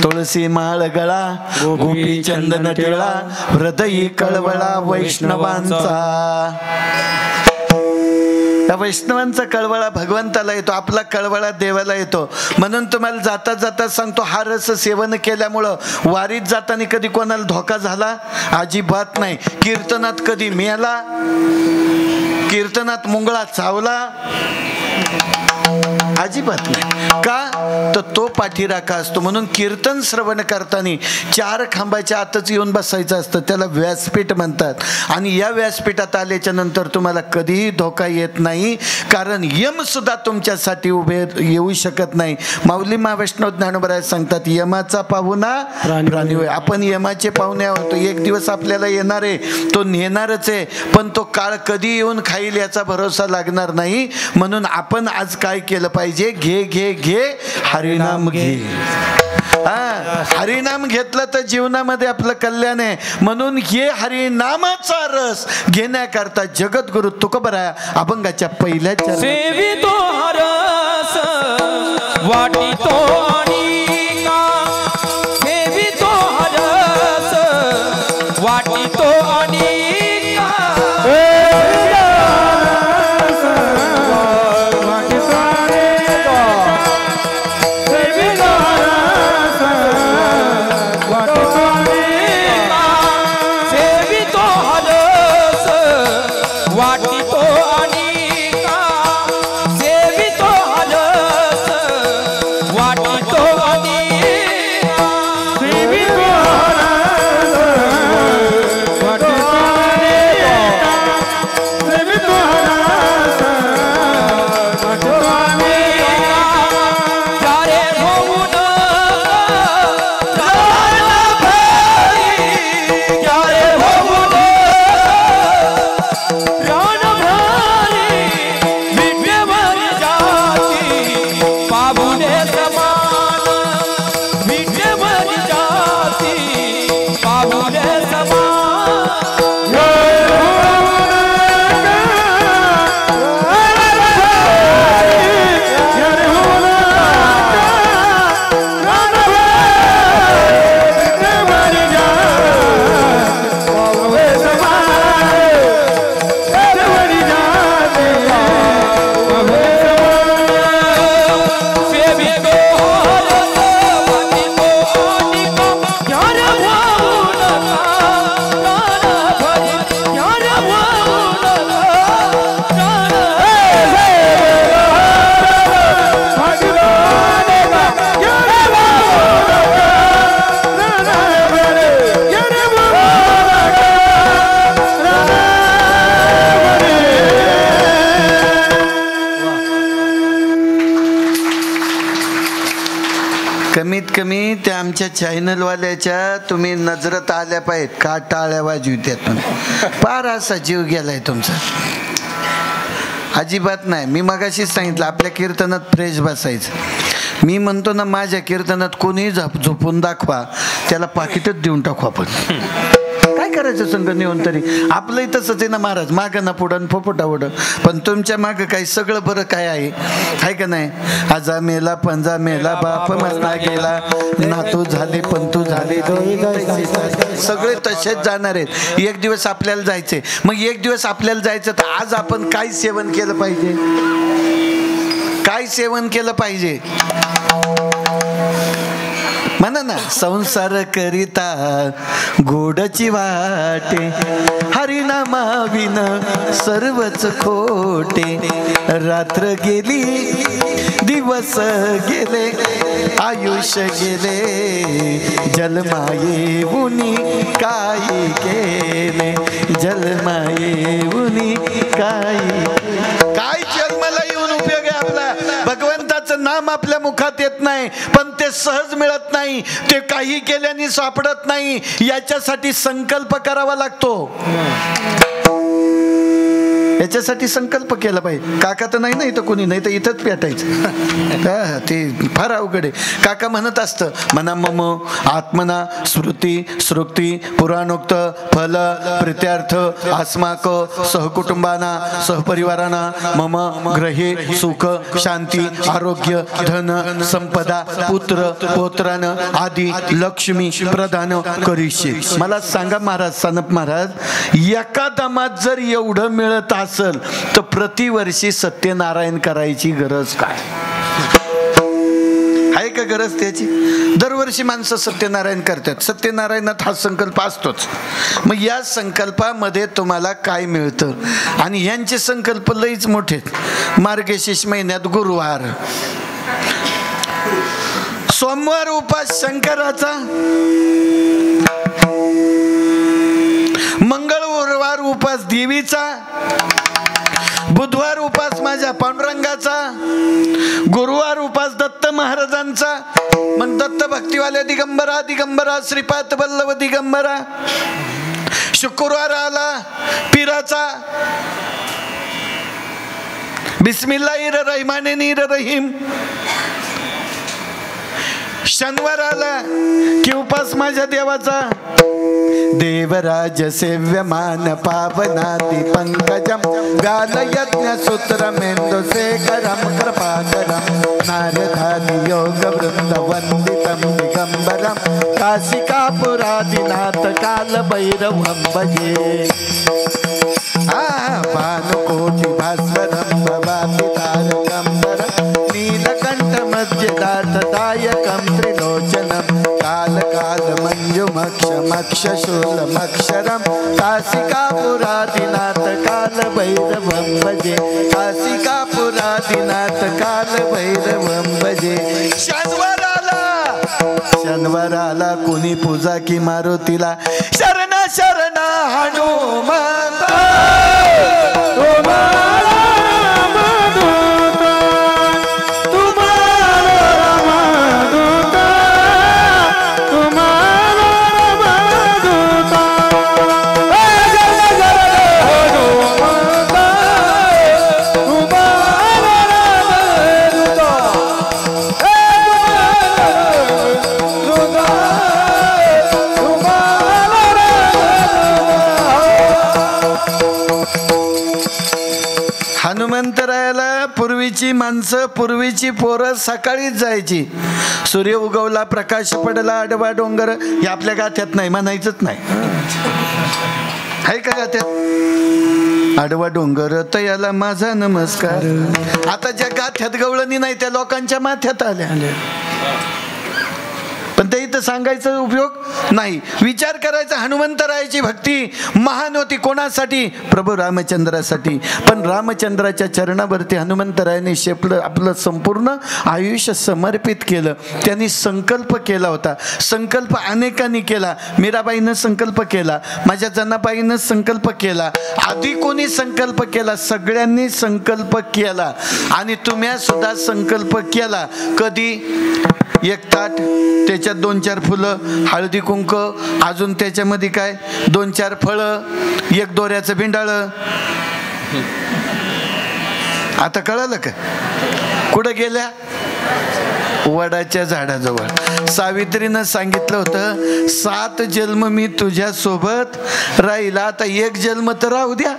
तुळसी माळ गळा, गोपी चंदन टिळा, हृदयी कळवळा वैष्णवांचा. त्या वैष्णवांचा कळवळा भगवंताला येतो, आपला कळवळा देवाला येतो. म्हणून तुम्हाला जाता जाता सांगतो, हा रस सेवन केल्यामुळं वारीत जाताना कधी कोणाला धोका झाला? अजिबात नाही. कीर्तनात कधी मेला? कीर्तनात मुंगळा चावला? अजिबात नाही. का? तर तो पाठीराखा असतो. म्हणून कीर्तन श्रवण करताना 4 खांबाच्या आतच येऊन बसायचं असतं. त्याला व्यासपीठ म्हणतात. आणि या व्यासपीठात आल्याच्या नंतर तुम्हाला कधीही धोका येत नाही, कारण यम सुद्धा तुमच्यासाठी उभे येऊ शकत नाही. माऊली महावैष्णव ज्ञानोबराय सांगतात, यमाचा पाहुणा प्राणी होय. आपण यमाचे पाहुणे आहोत. एक दिवस आपल्याला येणार आहे, तो नेणारच आहे, पण तो काळ कधी येऊन खाईल याचा भरोसा लागणार नाही. म्हणून आपण आज काय केलं पाहिजे? घे घे घे हरिनाम घे. हरिनाम घेतलं तर जीवनामध्ये आपलं कल्याण आहे. म्हणून हे हरिनामाचा रस घेण्याकरता जगद्गुरु तुकोबराया अभंगाच्या पहिल्या चरणात सेवितो हरस वाटितो अनिका, सेवितो हरस वाटितो अनिका, सेवितो हरस वाटितो आणि का सेवितो हरस वाटितो आणि सेवितो हरस वाटितो सेवितो हरस वाटितो आणि जारे होऊन कमीत कमी त्या आमच्या चॅनलवाल्याच्या तुम्ही नजरत आल्या पाहिजेत का टाळ्या वाजवित्यात फार असा जीव गेलाय तुमचा अजिबात नाही. मी मगाशीच सांगितलं आपल्या कीर्तनात फ्रेश बसायचं. मी म्हणतो ना माझ्या कीर्तनात कोणीही झोपून दाखवा त्याला पाकिटच देऊन टाकू आपण. काय करायचं संघ नेऊन तरी आपलंही तसंच आहे ना महाराज मागं ना पुढं फोपोटावड पण तुमच्या मागं काही सगळं बरं काय आहे का नाही. आजा मेला पंजा मेला बाप मस्ता गेला नातू झाले पंतू झाले सगळे तसेच जाणार आहेत. एक दिवस आपल्याला जायचे मग एक दिवस आपल्याला जायचं तर आज आपण काय सेवन केलं पाहिजे काय सेवन केलं पाहिजे म्हणा ना. संसार करिता गोडची वाटे हरिनामा विन सर्वच खोटे. रात्र गेली दिवस गेले आयुष्य गेले जलमाये उनी काही केले जलमाये उनी काही काय जन्माला येऊन उपयोग आहे आपला. भगवंताचं नाम आपल्या मुखात येत नाही पण ते सहज मिळत नाही ते काही केल्याने सापडत नाही. याच्यासाठी संकल्प करावा लागतो याच्यासाठी संकल्प केला पाहिजे. काका तर नाही ना इथं कोणी नाही तर इथंच पेटायचं ते फार अवघड आहे. काका म्हणत असतं मना मम आत्मना श्रुती श्रुक्ती पुराणोक्त फल प्रित्यार्थ अस्माक सहकुटुंबाना सहपरिवाराना मम ग्रहे सुख शांती आरोग्य धन संपदा पुत्र पौत्रान आदी लक्ष्मी प्रदान करीशे. मला सांगा महाराज सानप महाराज एका दमात जर एवढं मिळत असेल तर प्रतिवर्षी सत्यनारायण करायची गरज काय आहे का गरज त्याची. दरवर्षी माणसं सत्यनारायण करतात. सत्यनारायणात हा संकल्प असतोच. मग या संकल्पामध्ये तुम्हाला काय मिळतं आणि यांचे संकल्प लईच मोठे. मार्गशीर्ष महिन्यात गुरुवार सोमवार उपास शंकराचा मंगळवार उपास देवीचा बुधवार उपास माझ्या पांडुरंगाचा गुरुवार उपास दत्त महाराजांचा. मग दत्त भक्तिवाल्या दिगंबरा दिगंबरा श्रीपाद वल्लभ दिगंबरा. शुक्रवार आला पीराचा बिस्मिल्लाहिर रहमानिर रहीम. शनिवार आला की उपास माझ्या देवाचा देवराज सेव्यमान पावनाति पंकजम गाल यज्ञ सूत्र मेंदु शेखरम कृपाकरम नारदादि योग वृंद वंदितम दिगंबरम काशिकापुरादिनाथ काल भैरवं भजे. भानुकोटि भास्वरं भवामि तारकं नीलकंठ मध्यदात दायकं त्रिलोचनं काल काल मंजुमक्षम तक्षशूलमक्षरं काशिकापुरादिनाथ कालभैरवं भजे काशिकापुरादिनाथ कालभैरवं भजे शनिवाराला कोणी पूजा की मारुतीला शरण शरण हनुमंत हनुमंतरायाला पूर्वीची माणसं पूर्वीची पोरं सकाळीच जायची. सूर्य उगवला प्रकाश पडला आडवा डोंगर हे आपल्या गाथ्यात नाही म्हणायचंच नाही आहे का गाथ्यात आडवा डोंगर तयाला माझा नमस्कार. आता ज्या गाथ्यात गवळणी नाही त्या लोकांच्या माथ्यात आल्या पण ते इथं सांगायचा उपयोग नाही. विचार करायचा हनुमंतरायाची भक्ती महान होती कोणासाठी प्रभू रामचंद्रासाठी. पण रामचंद्राच्या चरणावरती हनुमंतरायाने शेपलं आपलं संपूर्ण आयुष्य समर्पित केलं. त्यांनी संकल्प केला होता. संकल्प अनेकांनी केला. मीराबाईनं संकल्प केला, माझ्या जनाबाईनं संकल्प केला, आधी कोणी संकल्प केला, सगळ्यांनी संकल्प केला. आणि तुम्ही सुद्धा संकल्प केला. कधी एक ताट त्याच्यात 2-4 फुलं हळदी कुंक अजून त्याच्यामध्ये काय 2-4 फळं एक दोऱ्याचं भिंडाळ. आता कळालं का कुठं गेल्या वडाच्या झाडाजवळ. सावित्रीनं सांगितलं होतं 7 जन्म मी तुझ्या सोबत राहिला आता 1 जन्म तर राहू द्या.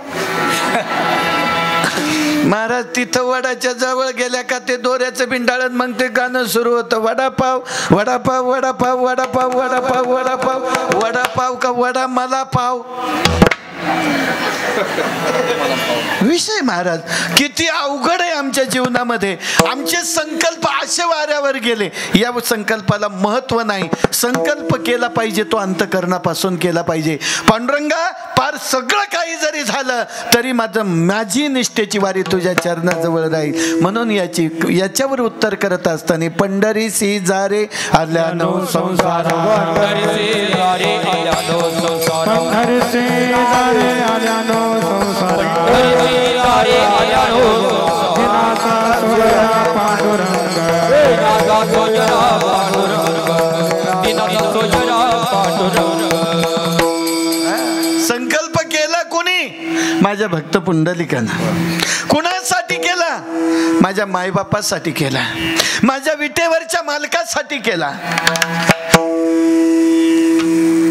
महाराज तिथं वडाच्या जवळ गेल्या का ते दोऱ्याचं भिंडाळण मग ते गाणं सुरू होतं. वडापाव वडापाव वडापाव वडापाव वडापाव वडापाव वडापाव का वडा मला पाव. विषय महाराज किती अवघड आहे आमच्या जीवनामध्ये. आमचे संकल्प असे वाऱ्यावर गेले. या संकल्पाला महत्व नाही. संकल्प केला पाहिजे तो अंतःकरणापासून केला पाहिजे. पांडुरंगा पार सगळं काही जरी झालं तरी माझी निष्ठेची वारी तुझ्या चरणाजवळ राहील. म्हणून याच्यावर उत्तर करत असताना पंढरीसी जारे आल्यानो संसार संकल्प केला कोणी माझ्या भक्त पुंडलिकानं. कुणासाठी केला माझ्या मायबापासाठी केला, माझ्या विटेवरच्या मालकासाठी केला.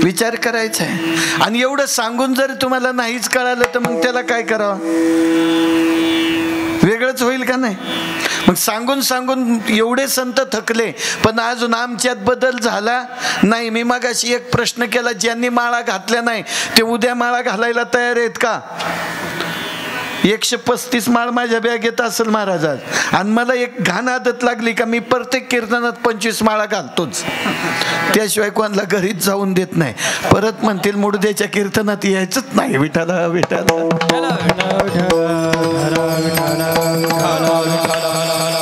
विचार करायचा आहे. आणि एवढं सांगून जर तुम्हाला नाहीच कळालं तर मग त्याला काय करावं वेगळंच होईल का नाही. मग सांगून सांगून एवढे संत थकले पण अजून आमच्यात बदल झाला नाही. मी मगाशी एक प्रश्न केला ज्यांनी माळा घातल्या नाही ते उद्या माळा घालायला तयार आहेत का. 135 माळ माझ्या बॅगेत असेल महाराजात. आणि मला एक घाण आदत लागली का मी प्रत्येक कीर्तनात 25 माळा घालतोच. त्याशिवाय कोणाला घरीच जाऊन देत नाही. परत म्हणतील मुडद्याच्या कीर्तनात यायचंच नाही. विठाला विठाला.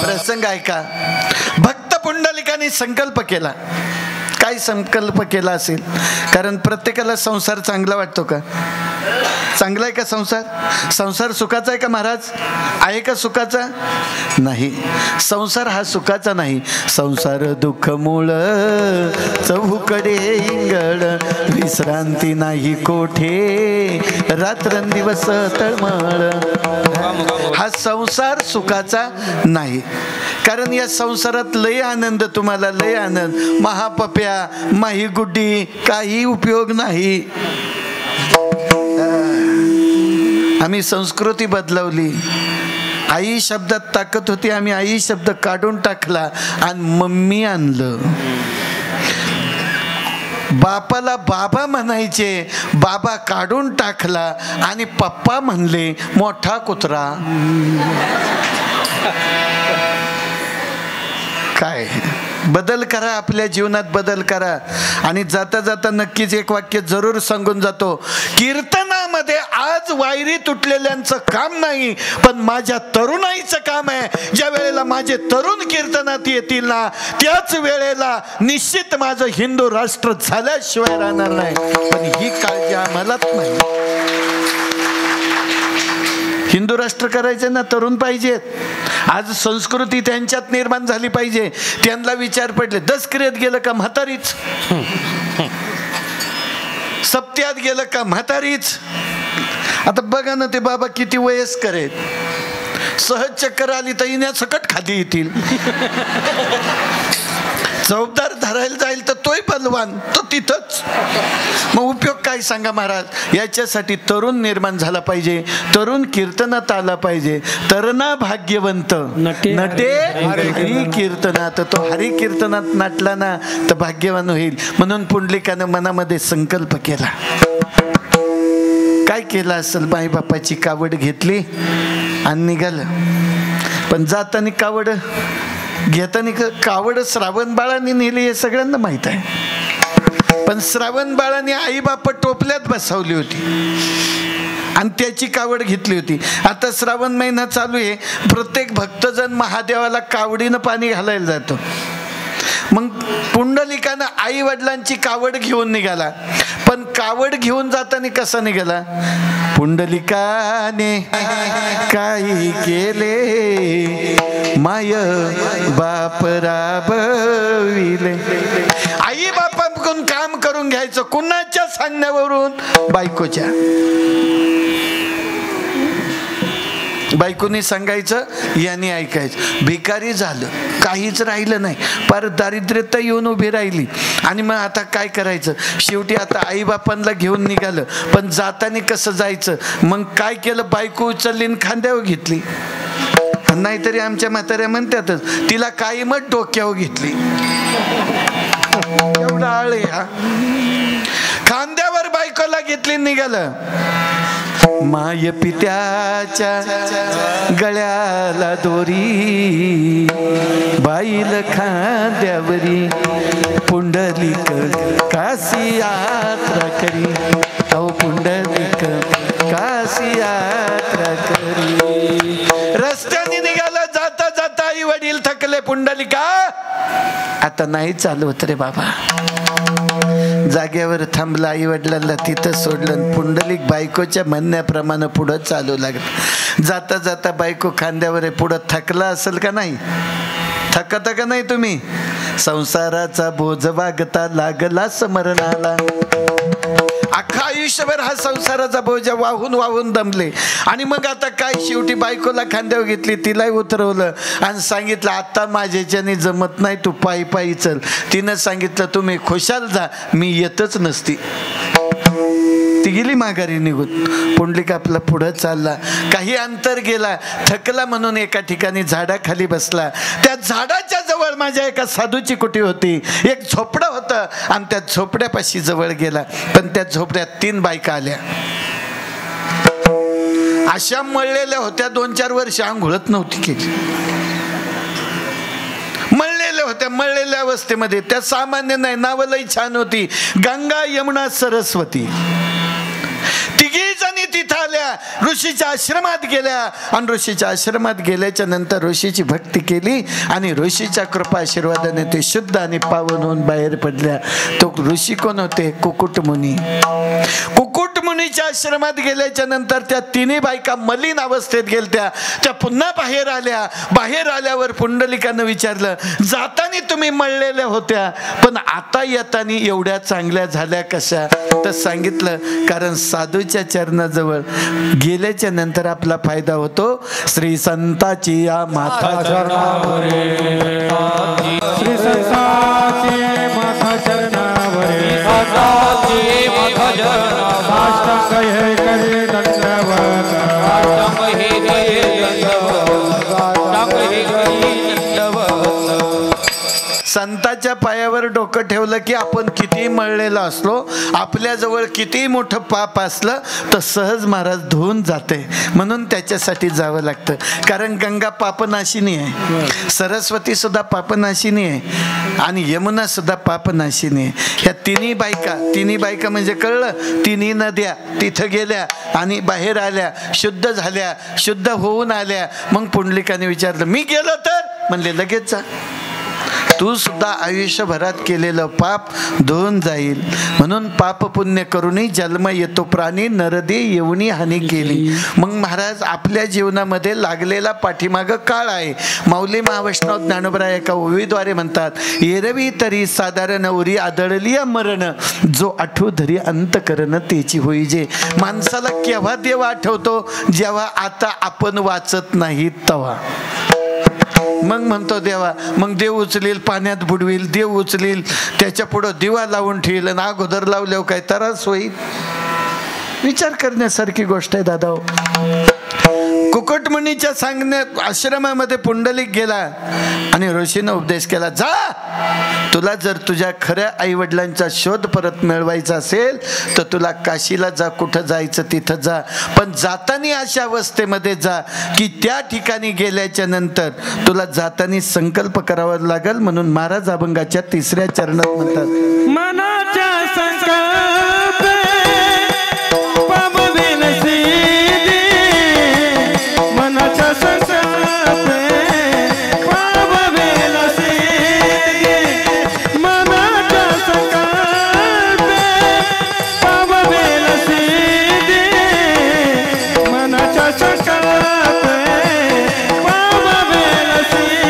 प्रसंग ऐका. भक्त पुंडलिकाने संकल्प केला. काय संकल्प केला असेल. कारण प्रत्येकाला संसार चांगला वाटतो का. चांगला आहे का संसार. संसार सुखाचा आहे का महाराज. आहे का सुखाचा नाही. संसार हा सुखाचा नाही. संसार दुःख मूळ चहूकडे इंगळ विश्रांती नाही कोठे रात्रंदिवस तळमळ. हा संसार सुखाचा नाही. कारण या संसारात लय आनंद तुम्हाला लय आनंद. महापप्या माही गुड्डी काही उपयोग नाही. आम्ही संस्कृती बदलवली. आई शब्दात ताकद होती. आम्ही आई शब्द काढून टाकला आणि मम्मी आणलं. बापाला बाबा म्हणायचे बाबा काढून टाकला आणि पप्पा म्हणले मोठा कुत्रा. काय बदल करा, आपल्या जीवनात बदल करा. आणि जाता जाता नक्कीच एक वाक्य जरूर सांगून जातो, कीर्तनामध्ये आज वायरी तुटलेल्यांचं काम नाही, पण माझ्या तरुणाईचं काम आहे. ज्या वेळेला माझे तरुण कीर्तनात येतील ना, त्याच वेळेला निश्चित माझं हिंदू राष्ट्र झाल्याशिवाय राहणार नाही. पण ही काळजी आम्हालाच नाही. हिंदू राष्ट्र करायचं ना, तरुण पाहिजेत. आज संस्कृती त्यांच्यात निर्माण झाली पाहिजे. त्यांना विचार पडले, दसक्रियेत गेलं का म्हातारीच, सप्त्यात गेलं का म्हातारीच. आता बघा ना, ते बाबा किती वयस्कर आहेत. सहज चक्कर आली तर इण्यासकट खाली येतील. चौबदार धरायला जाईल तर तोय बलवान, तो तिथंच. मग उपयोग काय सांगा महाराज. याच्यासाठी तरुण निर्माण झाला पाहिजे, तरुण कीर्तनात आला पाहिजे. तरणा भाग्यवंत नटे हरी कीर्तनात. तो हरी कीर्तनात नाटला ना तर भाग्यवान होईल. म्हणून पुंडलिकानं मनामध्ये संकल्प केला. काय केलं असेल, माई बापाची कावड घेतली आणि निघालं. पण जाताना कावड घेताना कावड श्रावण बाळाने नेली हे सगळ्यांना माहित आहे. पण श्रावण बाळाने आई बाप टोपल्यात बसवली होती आणि त्याची कावड घेतली होती. आता श्रावण महिना चालू आहे, प्रत्येक भक्तजन महादेवाला कावडीनं पाणी घालायला जातो. मग पुंडलिकानं आई वडिलांची कावड घेऊन निघाला. पण कावड घेऊन जाताना कसा निघाला, पुंडलिकाने काही केले माय बाप राबविले. आई बापाकडून काम करून घ्यायचं, कुणाच्या सांगण्यावरून, बायकोच्या. बायकोनी सांगायचं, याने ऐकायचं. भिकारी झालं, काहीच राहिलं नाही, पार दारिद्र्यता येऊन उभी राहिली. आणि मग आता काय करायचं. शेवटी आता आईबापांना घेऊन निघालं, पण जाताना कसं जायचं. मग काय केलं, बायको उचलली खांद्यावर घेतली. नाहीतरी आमच्या म्हाताऱ्या म्हणतातच, तिला कायमच डोक्यावर घेतली. एवढा आळ आहे हा. खांद्यावर बायकोला घेतली, निघालं. माय पित्याच्या गळ्याला दोरी, बाईल खांद्यावरी, पुंडलिक काशी यात्रा करी. अहो पुंडलिक काशी यात्रा करी. रस्त्याने निघाला. जाता जाता आई वडील थकले. पुंडलिका आता नाही चालवत रे बाबा. जागेवर थांबला. आई वडिलांना तिथं सोडलं. पुंडलिक बायकोच्या म्हणण्याप्रमाणे पुढं चालू लागलं. जाता जाता बायको खांद्यावर आहे. पुढं थकला असेल का नाही, थकता का नाही तुम्ही. संसाराचा बोज वागता लागला स्मरणाला. अख्खा आयुष्यभर हा संसाराचा बोजा वाहून वाहून दमले. आणि मग आता काय, शेवटी बायकोला खांद्यावर घेतली, तिलाही उतरवलं आणि सांगितलं, आता माझ्याच्याने जमत नाही, तू पायी पायी चल. तिनं सांगितलं, तुम्ही खुशाल जा, मी येतच नसती. ती गेली माघारी निघून. पुंडलिक आपला पुढं चालला. काही अंतर गेला, थकला म्हणून एका ठिकाणी झाडाखाली बसला. त्या झाडाच्या जवळ माझ्या एका साधूची कुटी होती. एक झोपडं होतं आणि त्या झोपड्यापाशी जवळ गेला. पण त्या झोपड्यात 3 बायका आल्या. अशा मळलेल्या होत्या, 2-4 वर्ष आंघोळत नव्हती केली. मळलेल्या होत्या, मळलेल्या अवस्थेमध्ये. त्या सामान्य नाही, नावं लई छान होती, गंगा यमुना सरस्वती. तिघी जणी तिथं आल्या, ऋषीच्या आश्रमात गेल्या. आणि ऋषीच्या आश्रमात गेल्याच्या नंतर ऋषीची भक्ती केली आणि ऋषीच्या कृपा आशीर्वादाने ते शुद्ध आणि पावन होऊन बाहेर पडल्या. तो ऋषी कोण होते, कुकुट मुनी. कुकुट मुनीच्या आश्रमात गेल्याच्या नंतर त्या 3 बायका मलिन अवस्थेत गेलत्या. त्या पुन्हा बाहेर आल्या. बाहेर आल्यावर पुंडलिकानं विचारलं, जाताना तुम्ही मळलेल्या होत्या, पण आता येताना एवढ्या चांगल्या झाल्या कशा. तर सांगितलं, कारण साधूच्या चरणाजवळ गेल्याच्या नंतर आपला फायदा होतो. श्री संताची या माता चरणावरे, श्री संताची माता चरणावरे, संताची माता चरणावरे, हे करे दंडवत, हे करे दंडवत, हे करे दंडवत. संताच्या पायावर डोकं ठेवलं की आपण कितीही मळलेलं असलो, आपल्याजवळ कितीही मोठं पाप असलं तर सहज महाराज धुवून जाते. म्हणून त्याच्यासाठी जावं लागतं. कारण गंगा पापनाशिनी आहे, सरस्वती सुद्धा पापनाशिनी आहे आणि यमुना सुद्धा पापनाशिनी आहे. ह्या तिन्ही बायका म्हणजे कळलं, तिन्ही नद्या तिथं गेल्या आणि बाहेर आल्या, शुद्ध झाल्या, शुद्ध होऊन आल्या. मग पुंडलिकाने विचारलं, मी गेलो तर? म्हणले लगेच जा, तू सुद्धा आयुष्यभरात केलेलं पाप धुवून जाईल. म्हणून पाप पुण्य करूनही जन्म येतो प्राणी, नरदे येऊनी हानी केली. मग महाराज आपल्या जीवनामध्ये लागलेला पाठीमागं काळ आहे. माऊली महावैष्णव ज्ञानोबराय एका ओवीद्वारे म्हणतात, एरवी तरी साधारण उरी आदळली मरण, जो आठवू धरी अंत करण तेची होई जे. माणसाला केव्हा देव आठवतो? जेव्हा आता आपण वाचत नाही तेव्हा. मग म्हणतो देवा, मग देव उचलील, पाण्यात बुडवील, देव उचलील, त्याच्या पुढं दिवा लावून ठेवील आणि अगोदर लावल्यावर काय त्रास होईल? विचार करण्यासारखी गोष्ट आहे दादा. कुकुटमुनीच्या सांगण्यात आश्रमामध्ये पुंडलिक गेला आणि ऋषीनं उपदेश केला, जा, तुला जर तुझ्या खऱ्या आईवडिलांचा शोध परत मिळवायचा असेल तर तुला काशीला जा, कुठं जायचं तिथं जा, पण जातानी अशा अवस्थेमध्ये जा की त्या ठिकाणी गेल्याच्या नंतर तुला जातानी संकल्प करावा लागेल. म्हणून महाराज अभंगाच्या 3ऱ्या चरणात म्हणतात, मनाच्या संकल्प पाववेल सिद्धी, मनाच्या संकल्प पाववेल सिद्धी, मनाच्या संकल्प पाववेल सिद्धी, मनाच्या संकल्प पाववेल सिद्धी.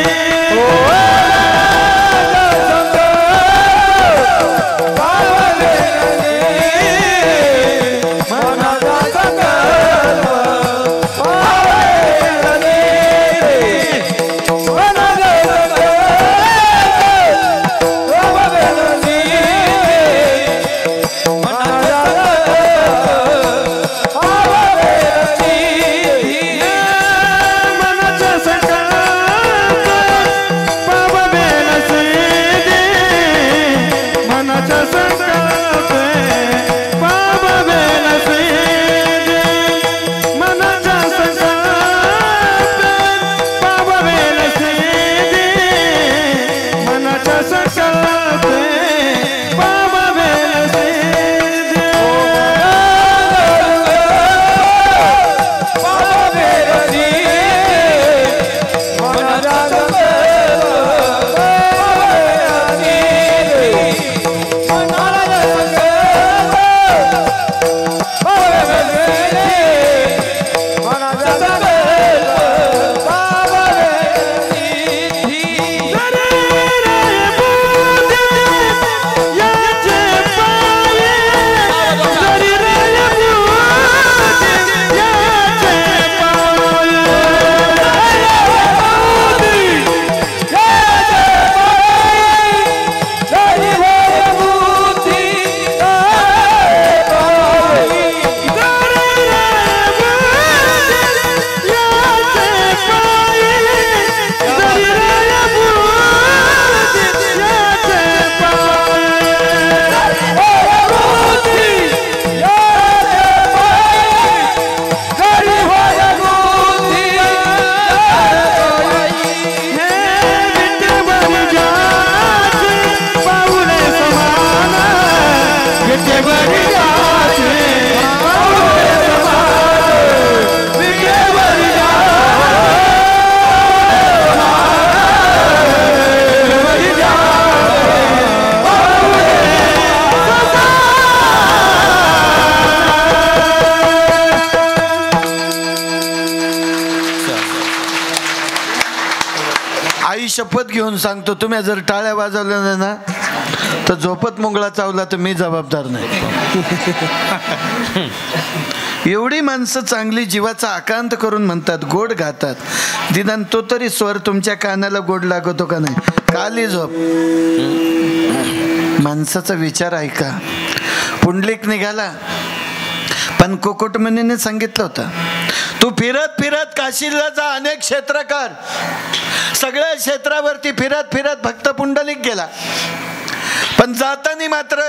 शपथ घेऊन सांगतो, तुम्ही जर टाळ्या वाजवल्या ना तर झोपत मुंगळा चावला तर मी जबाबदार नाही. एवढी माणसं चांगली जीवाचा आकांत करून म्हणतात, गोड गातात. निदान तो तरी स्वर तुमच्या कानाला गोड लागतो का नाही? काली झोप. माणसाचा विचार ऐका. पुंडलिक निघाला, पण कुकुटमुनीने सांगितलं होतं तू फिरत फिरत काशीला जा, अनेक क्षेत्र कर. सगळ्या क्षेत्रावरती फिरत फिरत भक्त पुंडलिक गेला. पण जाताना मात्र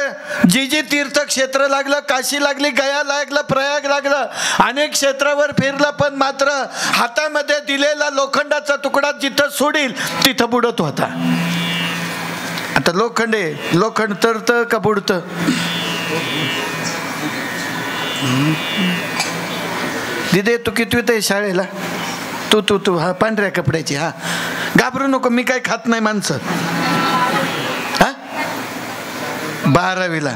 जी तीर्थक्षेत्र लागलं, काशी लागली, गया लागलं, प्रयाग लागलं, अनेक क्षेत्रावर फिरलं, पण मात्र हातामध्ये दिलेला लोखंडाचा तुकडा जिथं सोडील तिथं बुडत होता. आता लोखंड तरतं का बुडतं? दिदे तू कितवीत आहे शाळेला? तू हा पांढऱ्या कपड्याची, हा घाबरू नको, मी काय खात नाही माणसं. 12वीला.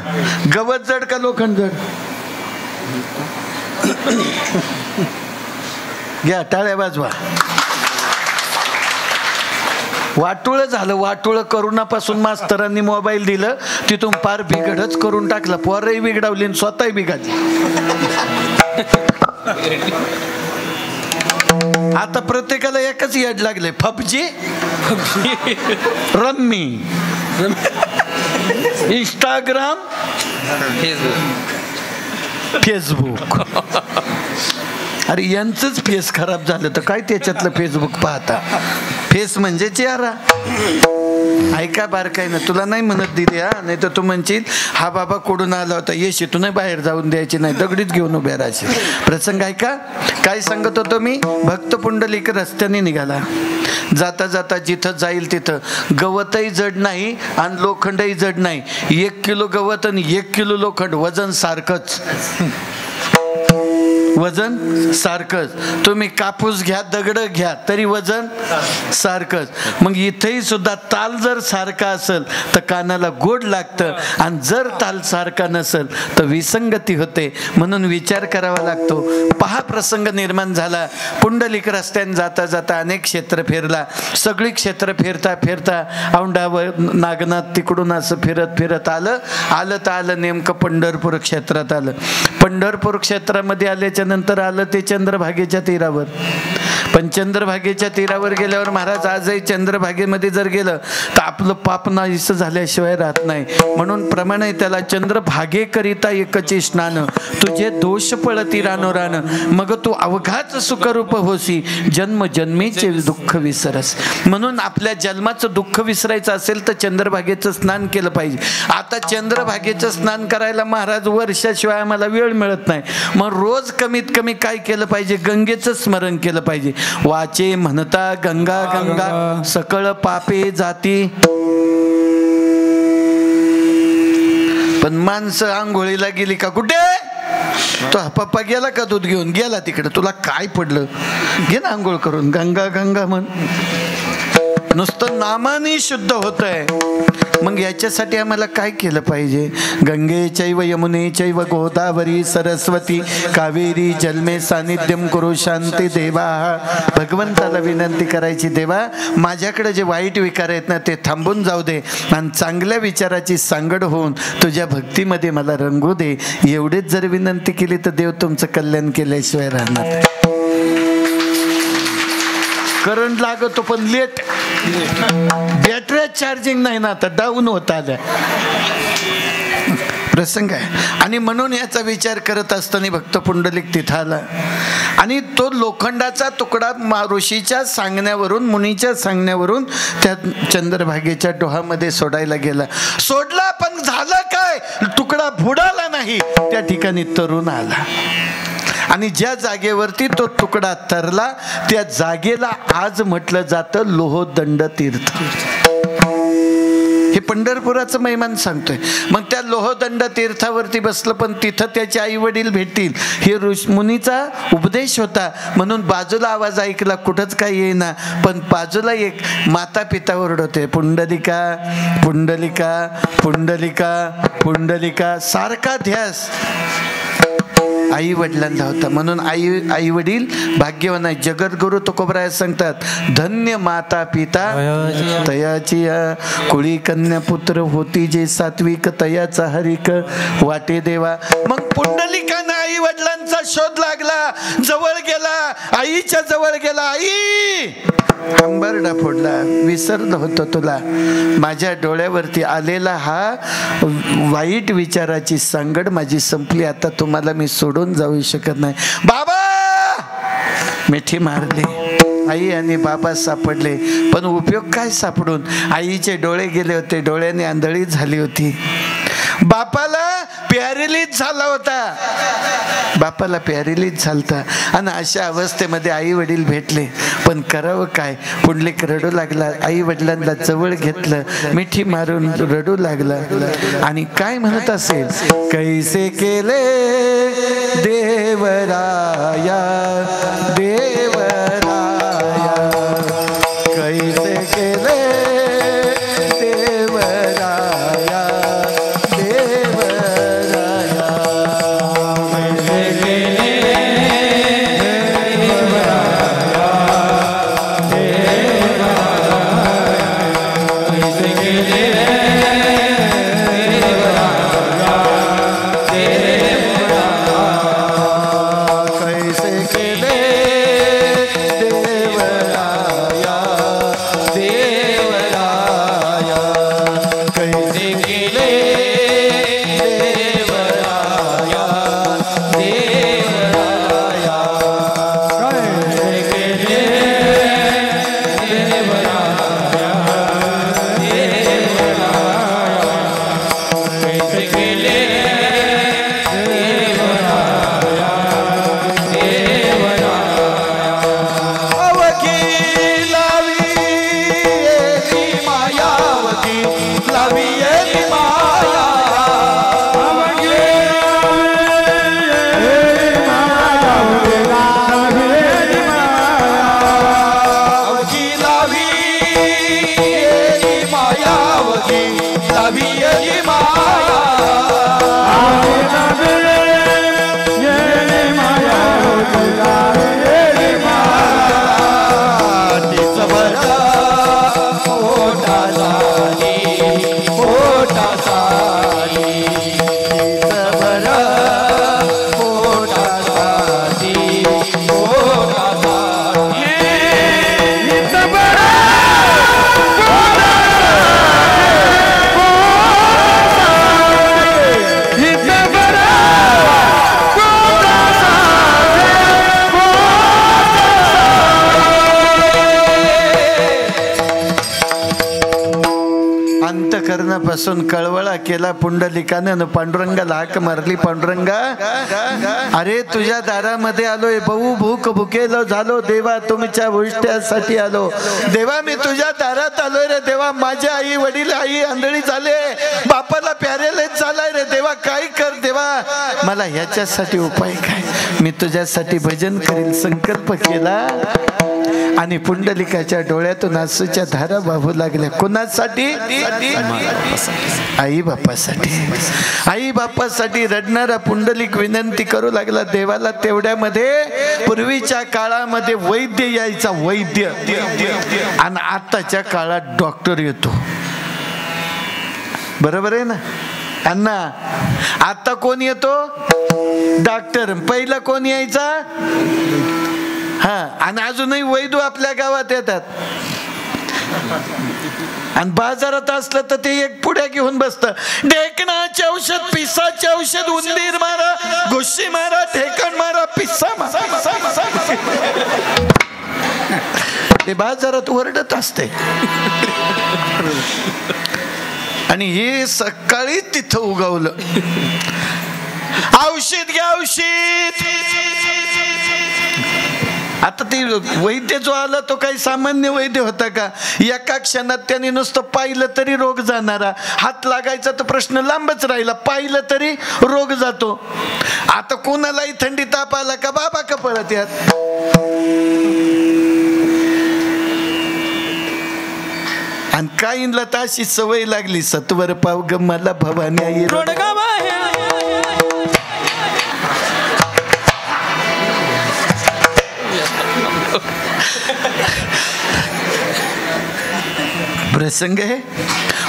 गवत जड का लोखंड जड? घ्या टाळ्या वाजवा. वाटोळं झालं, वाटोळं. करोनापासून मास्तरांनी मोबाईल दिलं, तिथून पार बिघडच करून टाकलं. पोरही बिघडवली आणि स्वतःही बिघडली. आता प्रत्येकाला एकच याड लागले, पबजी, रम्मी, इंस्टाग्राम, फेसबुक. अरे यांचंच फेस खराब झालं तर काय त्याच्यातलं फेसबुक पाहता? फेस म्हणजे चेहरा. ऐका बारकाय ना, तुला नाही म्हणत दिली, हा नाही तर तू म्हणशील हा बाबा कोडून आला होता, येशी तू नाही बाहेर जाऊन द्यायची नाही, दगडीच घेऊन उभ्या राहायची. प्रसंग ऐका. काय सांगत होतो मी? भक्त पुंडलिक रस्त्याने निघाला. जाता जाता जिथं जाईल तिथं गवतही जड नाही आणि लोखंडही जड नाही. 1 किलो गवत आणि 1 किलो लोखंड, वजन सारखंच. वजन सारखंच. तुम्ही कापूस घ्या, दगड घ्या, तरी वजन सारखंच. मग इथेही सुद्धा ताल जर सारखा असेल तर कानाला गोड लागतं, आणि जर ताल सारखा नसेल तर विसंगती होते. म्हणून विचार करावा लागतो. पहा प्रसंग निर्माण झाला. पुंडलिक रस्त्याने जाता जाता अनेक क्षेत्र फिरला. सगळी क्षेत्र फिरता फिरता औंढावर नागनाथ तिकडून असं फिरत फिरत आलं नेमकं पंढरपूर क्षेत्रात आलं. पंढरपूर क्षेत्रामध्ये आल्याच्या नंतर आलं ते चंद्रभागेच्या तीरावर. पण चंद्रभागेच्या तीरावर गेल्यावर महाराज आजही चंद्रभागेमध्ये जर गेलं तर आपलं पाप नाहीसं झाल्याशिवाय राहत नाही. म्हणून प्रमाणे त्याला चंद्रभागेकरिता एकची स्नान, तुझे दोष पळती रानो रान, मग तू अवघाच सुखरूप होसी, जन्म जन्मीचे दुःख विसरस. म्हणून आपल्या जन्माचं दुःख विसरायचं असेल तर चंद्रभागेचं स्नान केलं पाहिजे. आता चंद्रभागेचं स्नान करायला महाराज वर्षाशिवाय आम्हाला वेळ मिळत नाही. मग रोज कमीत कमी काय केलं पाहिजे? गंगेचं स्मरण केलं पाहिजे. वाचे म्हणता गंगा गंगा, सकळ पापे जाती. पण माणसं आंघोळीला गेली का कुठे? तो पप्पा गेला का दूध घेऊन? गेला तिकडे. तुला काय पडलं? घे ना आंघोळ करून. गंगा गंगा म्हण. नुसतं नामाने शुद्ध होत आहे. मग याच्यासाठी आम्हाला काय केलं पाहिजे? गंगे चैव यमुने चैव गोदावरी सरस्वती कावेरी जन्मे सानिध्यम कुरु शांती देवा. भगवंताला विनंती करायची, देवा माझ्याकडे जे वाईट विकार आहेत ना ते थांबून जाऊ दे, आणि चांगल्या विचाराची सांगड होऊन तुझ्या भक्तीमध्ये मला रंगू दे. एवढेच जर विनंती केली तर देव तुमचं कल्याण केल्याशिवाय राहणार नाही. करंट लागतो पण लेट. बॅटऱ्या चार्जिंग नाही ना, आता डाऊन होत आल्या. प्रसंग आहे. आणि म्हणून याचा विचार करत असताना भक्त पुंडलिक तिथं आला आणि तो लोखंडाचा तुकडा ऋषीच्या सांगण्यावरून, मुनीच्या सांगण्यावरून त्या चंद्रभागेच्या डोहामध्ये सोडायला गेला. सोडला, पण झालं काय? तुकडा बुडाला नाही. त्या ठिकाणी तरुण आला आणि ज्या जागेवरती तो तुकडा तरला त्या जागेला आज म्हटलं जातं लोहदंड तीर्थ. हे पंढरपुराचं महिमान सांगतोय. मग त्या लोहदंड तीर्थावरती बसलं, पण तिथं त्याचे आई वडील भेटतील हे मुनीचा उपदेश होता. म्हणून बाजूला आवाज ऐकला, कुठंच काही येईना, पण बाजूला एक माता पिता ओरडते, पुंडलिका पुंडलिका पुंडलिका पुंडलिका. सारखा ध्यास आई वडिलांना होता. म्हणून आई वडील भाग्यवान आहे. जगद्गुरु तुकोबराय सांगतात, धन्य माता पिता तयाची कुळी कन्या पुत्र होती जे सात्विक तयाचा हरिक वाटे देवा. मग पुंडलिकानं आई वडिलांचा शोध लागला, जवळ गेला, आईच्या जवळ गेला. आई अंबरडा फोडला, विसरलं होतं तुला. माझ्या डोळ्यावरती आलेला हा वाईट विचाराची सांगड माझी संपली. आता तुम्हाला मी सोडून जाऊ शकत नाही. बाबा मिठी मारली. आई आणि बाबा सापडले, पण उपयोग काय सापडून? आईचे डोळे गेले होते, डोळ्याने आंधळी झाली होती. बापाला पॅरालिस झाला होता, बापाला पॅरालिस झालता. आणि अशा अवस्थेमध्ये आई वडील भेटले, पण करावं काय? पुंडलिक रडू लागला. आई वडिलांना जवळ घेतलं, मिठी मारून रडू लागला. आणि काय म्हणत असेल? कैसे केले देवराया देवराया, कैसे केले देवराया देवराया, कैसे केले देवराया देवराया, कैसे केले पासून कळवळा केला पुंडलिकानं. पांडुरंगाला हाक मारली, पांडुरंगा अरे तुझ्या दारामध्ये आलोय, बहु भूक भुकेलो झालो देवा, तुमच्या गोष्टीसाठी आलो देवा. मी तुझ्या दारात आलोय रे देवा. माझ्या आई वडील आई आंधळी झाले, बापाला पॅरालाइज झालाय रे देवा. काय कर देवा, मला ह्याच्यासाठी उपाय काय? मी तुझ्यासाठी भजन करील संकल्प केला. आणि पुंडलिकाच्या डोळ्यातून आसूच्या धारा वाहू लागल्या. कोणासाठी? आई बापासाठी. आई बापासाठी रडणारा पुंडलिक विनंती करू लागला देवाला. तेवढ्यामध्ये पूर्वीच्या काळामध्ये वैद्य यायचा, वैद्य. आणि आताच्या काळात डॉक्टर येतो. बरोबर आहे ना अण्णा? आता कोण येतो? डॉक्टर. पहिला कोण यायचा? हा. आणि अजूनही वैद्य आपल्या गावात येतात. आणि बाजारात असलं तर ते एक पुढ्या घेऊन बसतं. ढेकणाचे औषध, पिसाचे औषध, उंदीर मारा, घुशी मारा, ढेकण मारा, पिस्सा मारा. ते बाजारात ओरडत असते. आणि हे सकाळी तिथं उगवलं. औषध घ्या औषध. आता ते वैद्य जो आला तो काही सामान्य वैद्य होता का? एका क्षणात त्याने नुसतं पाहिलं तरी रोग जाणारा. हात लागायचा तर प्रश्न लांबच राहिला, पाहिलं तरी रोग जातो. आता कोणालाही थंडी ताप आला का बाबा का पळत यात. आणि काहींना तर अशी सवय लागली, सत्वर पाव ग मला भवानी आई. प्रसंग आहे.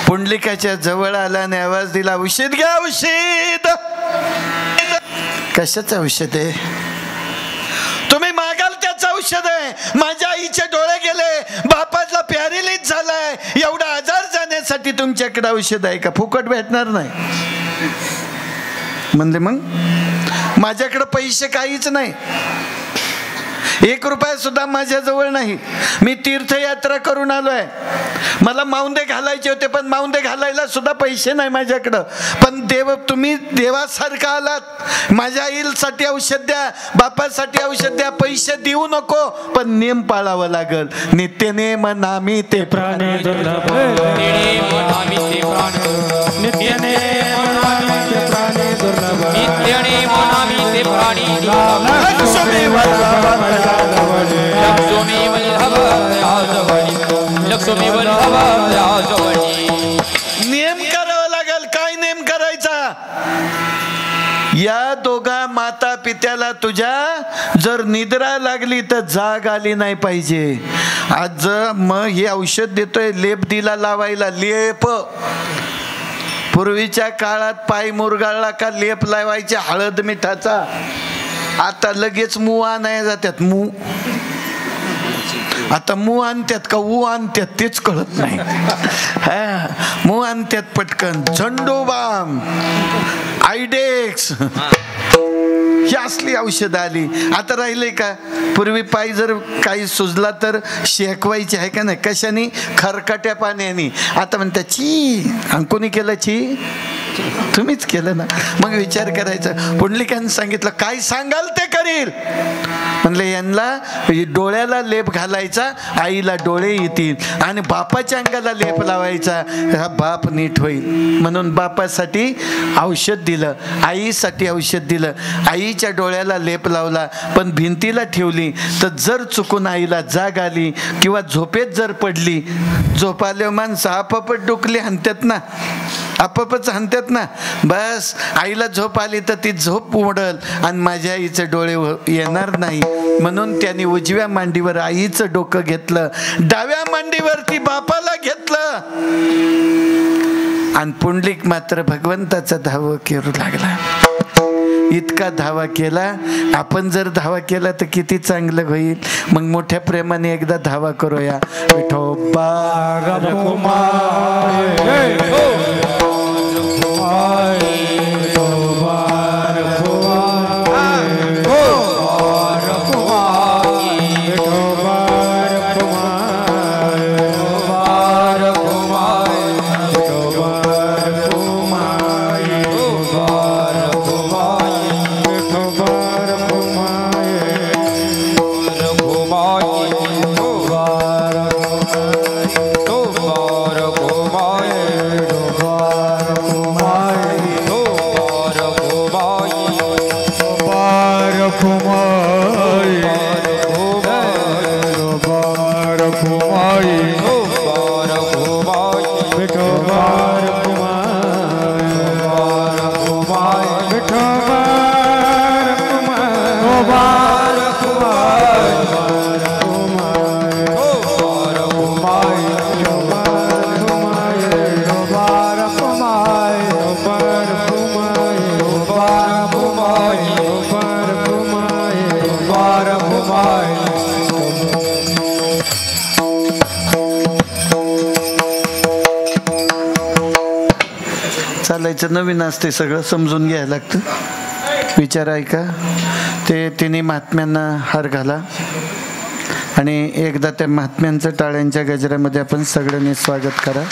पुंडलिकाच्या जवळ आला आणि आवाज दिला, औषध घ्या औषध. कशाचं औषध आहे? तुम्ही मागाल त्याचं औषध आहे. माझ्या आईचे डोळे गेले, बापाला पॅरालिस झालाय, एवढा आजार जाण्यासाठी तुमच्याकडे औषध आहे का? फुकट भेटणार नाही म्हणले. मग माझ्याकडे पैसे काहीच नाही. 1 रुपया सुद्धा माझ्याजवळ नाही. मी तीर्थयात्रा करून आलोय. मला माऊंदे घालायचे होते, पण माऊंदे घालायला सुद्धा पैसे नाही माझ्याकडं. पण देव, तुम्ही देवासारखा आलात. माझ्या आईसाठी औषध द्या, बापासाठी औषध द्या, पैसे देऊ नको, पण नियम पाळावं लागल. नित्य नेम नामी ते प्राणी दुर्लभ नित्य नेम नामी ते प्राणी दुर्लभ नित्य नेम नामी ते प्राणी दुर्लभ लक्ष्मी वल्लभ लक्ष्मी वल्लभ राजवणी लक्ष्मी वल्लभ राजवणी. नियम करावा लागेल. काय नेम करायचा? या दोघा माता पित्याला तुझ्या जर निद्रा लागली तर जाग आली नाही पाहिजे. आज मग हे औषध देतोय, लेप दिला लावायला. लेप पूर्वीच्या काळात पाय मुरगाळला का लेप लावायचे हळद मिठाचा. आता लगेच मू आणाय जातात. मू आता मू आणतात का ऊ आणतात तेच कळत नाही. मू आणतात पटकन. झंडूबाम, आयडेक्स, ही असली औषधं आली. आता राहिले का? पूर्वी पाय जर काही सुजला तर शेकवायची आहे का नाही, कशाने? खरकाट्या पाण्याने. आता म्हणतात छी. आणि कोणी केलं छी? तुम्हीच केलं ना. मग विचार करायचा. पुंडलिकांनी सांगितलं काय सांगाल ते करील. म्हणलं यांना डोळ्याला लेप घालायचा, आईला डोळे येतील, आणि बापाच्या अंगाला लेप लावायचा, हा बाप नीट होईल. म्हणून बापासाठी औषध दिलं, आईसाठी औषध दिलं. आईच्या डोळ्याला लेप लावला, पण भिंतीला ठेवली तर जर चुकून आईला जाग आली किंवा झोपेत जर पडली, झोप आल्यावर माणसं आपापच डोकली हाणतात ना, आपापच हाणतात ना. बस आईला झोप आली तर ती झोप उडल आणि माझ्या आईचे डोळे येणार नाही. म्हणून त्याने उजव्या मांडीवर आईचं डोकं घेतलं, डाव्या मांडीवरती बापाला घेतलं, आणि पुंडलिक मात्र भगवंताचा धावा करू लागला. इतका धावा केला. आपण जर धावा केला तर किती चांगलं होईल. मग मोठ्या प्रेमाने एकदा धावा करूया. विठोबा चालायचं नवीन असते, सगळं समजून घ्यायला लागतं. विचार ऐका. ते तिन्ही महात्म्यांना हार घाला आणि एकदा त्या महात्म्यांचं टाळ्यांच्या गजरामध्ये आपण सगळ्यांनी स्वागत करा.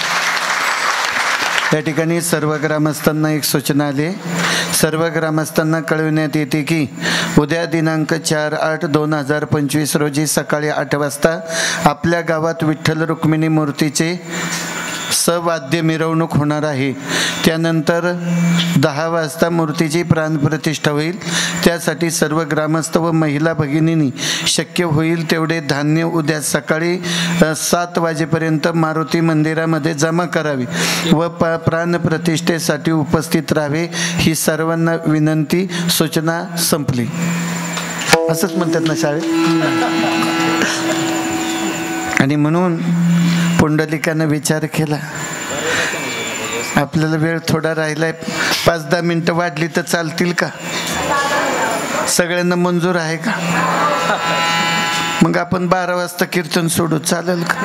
या ठिकाणी सर्व ग्रामस्थांना एक सूचना आली. सर्व ग्रामस्थांना कळविण्यात येते की उद्या दिनांक 4/8/2025 रोजी सकाळी 8 वाजता आपल्या गावात विठ्ठल रुक्मिणी मूर्तीचे सवाद्य मिरवणूक होणार आहे. त्यानंतर 10 वाजता मूर्तीची प्राणप्रतिष्ठा होईल. त्यासाठी सर्व ग्रामस्थ व महिला भगिनींनी शक्य होईल तेवढे धान्य उद्या सकाळी 7 वाजेपर्यंत मारुती मंदिरामध्ये जमा करावी व प्राणप्रतिष्ठेसाठी उपस्थित राहावे ही सर्वांना विनंती. सूचना संपली. असंच म्हणतात ना शाळेत. आणि म्हणून पुंडलिकानं विचार केला, आपल्याला वेळ थोडा राहिलाय, 5-10 मिनिटं वाढली तर चालतील का? सगळ्यांना मंजूर आहे का? मग आपण 12 वाजता कीर्तन सोडू, चालेल का?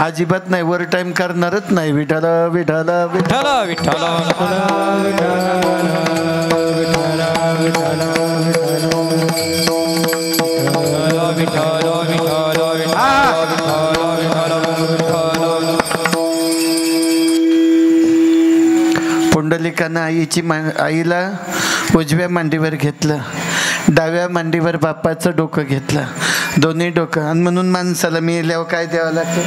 अजिबात नाही, वर टाइम करणारच नाही. विठ्ठल विठ्ठल विठ्ठल विठ्ठल विठ्ठल पुंडलिकानं आईला उजव्या मांडीवर घेतलं, डाव्या मांडीवर बापाचं डोकं घेतलं, दोन्ही डोकं. आणि म्हणून माणसाला मिळाल्यावर काय द्यावं लागतं?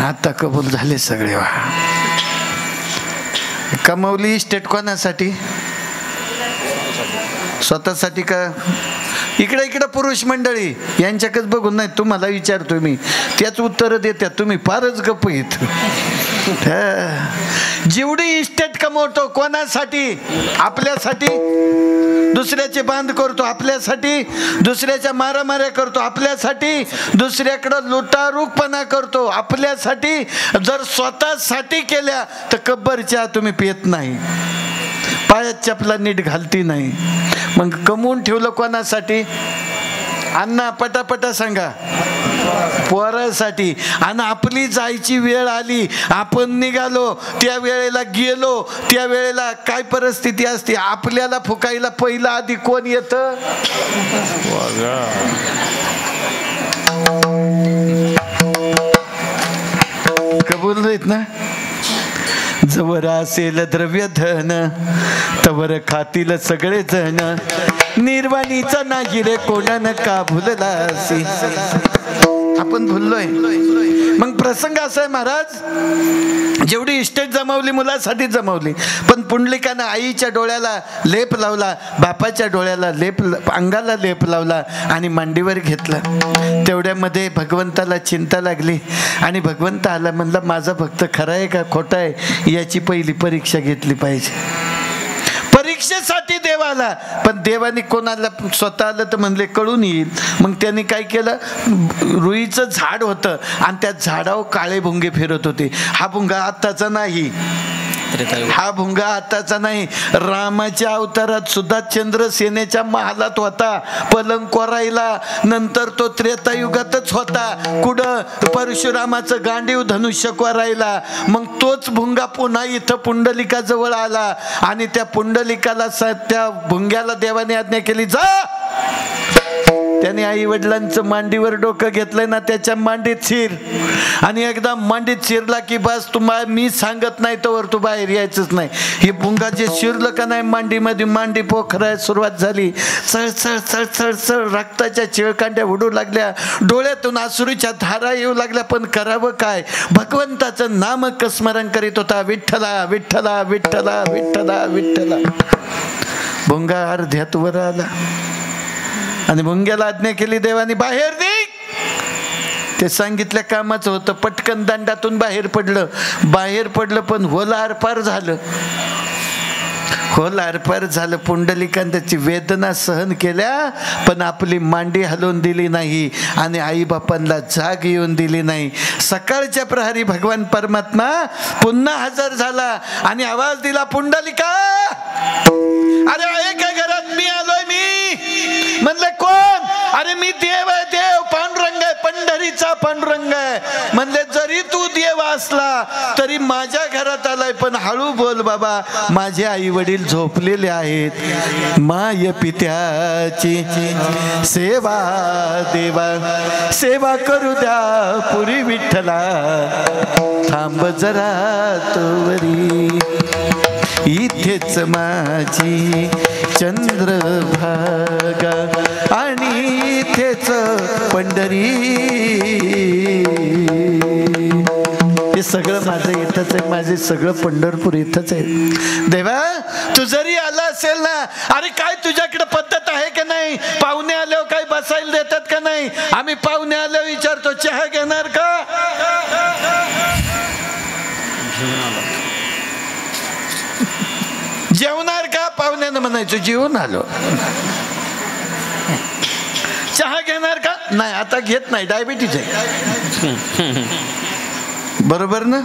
आता कबूल झाले सगळे. वा, कमवली इस्टेट कोणासाठी? स्वतःसाठी का? इकडे पुरुष मंडळी यांच्याकच बघून नाही, तुम्हाला विचारतो मी, त्याच उत्तर देतात तुम्ही, फारच गप्प येत. जेवढी इस्टेट कमवतो कोणासाठी? आपल्यासाठी. दुसऱ्याचे बांध करतो आपल्यासाठी, दुसऱ्याच्या मारामाऱ्या करतो आपल्यासाठी, दुसऱ्याकडं लुटारूपणा करतो आपल्यासाठी. जर स्वतःसाठी केल्या तर कब्बरच्या तुम्ही पेत नाही, पायात चपला नीट घालती नाही. मग कमवून ठेवलं कोणासाठी? अण्णा पटापटा सांगा. पोरासाठी. आणि आपली जायची वेळ आली, आपण निघालो, त्या वेळेला गेलो, त्या वेळेला काय परिस्थिती असते? आपल्याला फुकायला पहिला आधी कोण येतं? कबूल होत ना? जवर असेल द्रव्य धन तवर खातील सगळे जण, निर्वाणीचा नाही रे कोणानं का भुललासी. आपण भुललोय. मग प्रसंग असा आहे महाराज, जेवढी इस्टेट जमवली मुलासाठी जमवली, पण पुंडलिकानं आईच्या डोळ्याला लेप लावला, बापाच्या डोळ्याला अंगाला लेप लावला आणि मांडीवर घेतलं. तेवढ्यामध्ये भगवंताला चिंता लागली आणि भगवंत आला, म्हणला माझा भक्त खरा आहे का खोटा आहे याची पहिली परीक्षा घेतली पाहिजे. परीक्षेसाठी देव आला, पण देवाने कोणाला स्वतः आलं तर म्हणले कळून येईल. मग त्यांनी काय केलं? रुईचं झाड होतं आणि त्या झाडावर काळे भुंगे फिरत होते. हा भुंगा आत्ताचा नाही, हा भुंगा आताचा नाही. रामाच्या अवतारात सुद्धा चंद्रसेनेच्या महालात होता पलंग कोरायला. नंतर तो त्रेतायुगातच होता, कुठं? परशुरामाचं गांडीव धनुष्य कोरायला. मग तोच भुंगा पुन्हा इथं पुंडलिका जवळ आला आणि त्या पुंडलिकाला त्या भुंग्याला देवाने आज्ञा केली, जा. त्याने आई वडिलांचं मांडीवर डोकं घेतलंय ना, त्याच्या मांडीत शिर. आणि एकदा मांडीत शिरला की बस, तुम्हाला मी सांगत नाही तोवर तू बाहेर यायचंच नाही. हे भुंगा जे शिरलं का नाही मांडीमध्ये, मांडी पोखरायला सुरुवात झाली. चळ चळ चळ चळ चळ रक्ताच्या चिळकांड्या उडू लागल्या, डोळ्यातून अश्रूच्या धारा येऊ लागल्या. पण करावं काय? भगवंताचं नाम स्मरण करीत होता, विठ्ठला विठ्ठला विठ्ठला विठ्ठला विठ्ठला. भुंगा अर्ध्यात वर आला आणि भुंग्याला आज्ञा केली देवाने, बाहेर निघ. ते सांगितल्या कामाचं होतं. पटकन दंडातून बाहेर पडलं पण होल आरपार झालं. पुंडलिकाने त्याची वेदना सहन केल्या, पण आपली मांडी हलवून दिली नाही आणि आई बापांना जाग येऊन दिली नाही. सकाळच्या प्रहरी भगवान परमात्मा पुन्हा हजर झाला आणि आवाज दिला, पुंडलिका अरे आहे का घरात? मी आलोय. मी म्हणले कोण? अरे मी देव आहे, देव पांडुरंग आहे, पंढरीचा पांडुरंग आहे. म्हणले जरी तू देव असला तरी माझ्या घरात आलाय, पण हळू बोल बाबा, माझे आई वडील झोपलेले आहेत. माय पित्याची सेवा देवा सेवा करू द्या पुरी विठ्ठला, थांब जरा तोवरी, इथेच माझी चंद्रभागा आणि इथेच पंढरी. हे सगळं माझं इथंच आहे, माझे सगळं पंढरपूर इथंच आहे. देवा तू जरी आला असेल ना, अरे काय तुझ्याकडे पद्धत आहे का नाही? पाहुणे आल्यावर काही बसायला देतात का नाही? आम्ही पाहुणे आल्यावर विचारतो, चहा घेणार का? जेवणार का? पाहुण्यानं म्हणायचं जेवून आलो. चहा घेणार का? नाही आता घेत नाही, डायबिटीज आहे. बरोबर ना?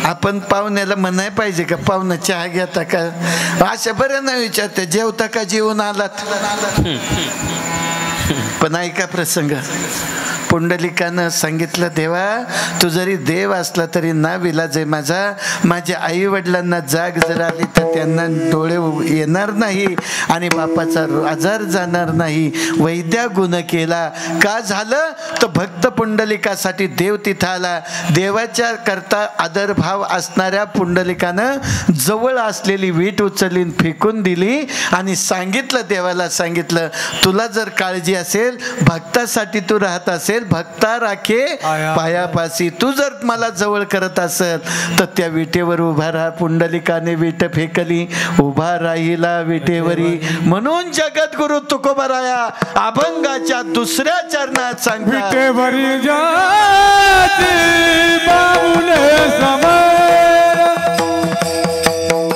आपण पाहुण्याला म्हणाय पाहिजे का पाहुणा चहा घेता का? अशा बऱ्या नाही विचारते, जेवता का जेवून आलात? पण ऐका प्रसंग, पुंडलिकानं सांगितलं, देवा तू जरी देव असला तरी ना विलाज आहे माझा. माझ्या आई वडिलांना जाग जर आली तर त्यांना डोळे येणार नाही आणि बापाचा आजार जाणार नाही. वैद्या गुण केला का झालं तर भक्त पुंडलिकासाठी देव तिथं आला. देवाच्या करता आदरभाव असणाऱ्या पुंडलिकानं जवळ असलेली वीट उचलली फेकून दिली आणि सांगितलं, देवाला सांगितलं, तुला जर काळजी असेल, भक्तासाठी तू राहत असेल, भक्ता राखे पायापासी, तू जर मला जवळ करत असेल तर त्या विटेवर उभा राहा. पुंडलिकाने विट फेकली, उभा राहिला विटेवरी. म्हणून जगद्गुरु तुकोबाराया अभंगाच्या दुसऱ्या चरणात सांगतात, विटेवरी जाती बाबुले समर,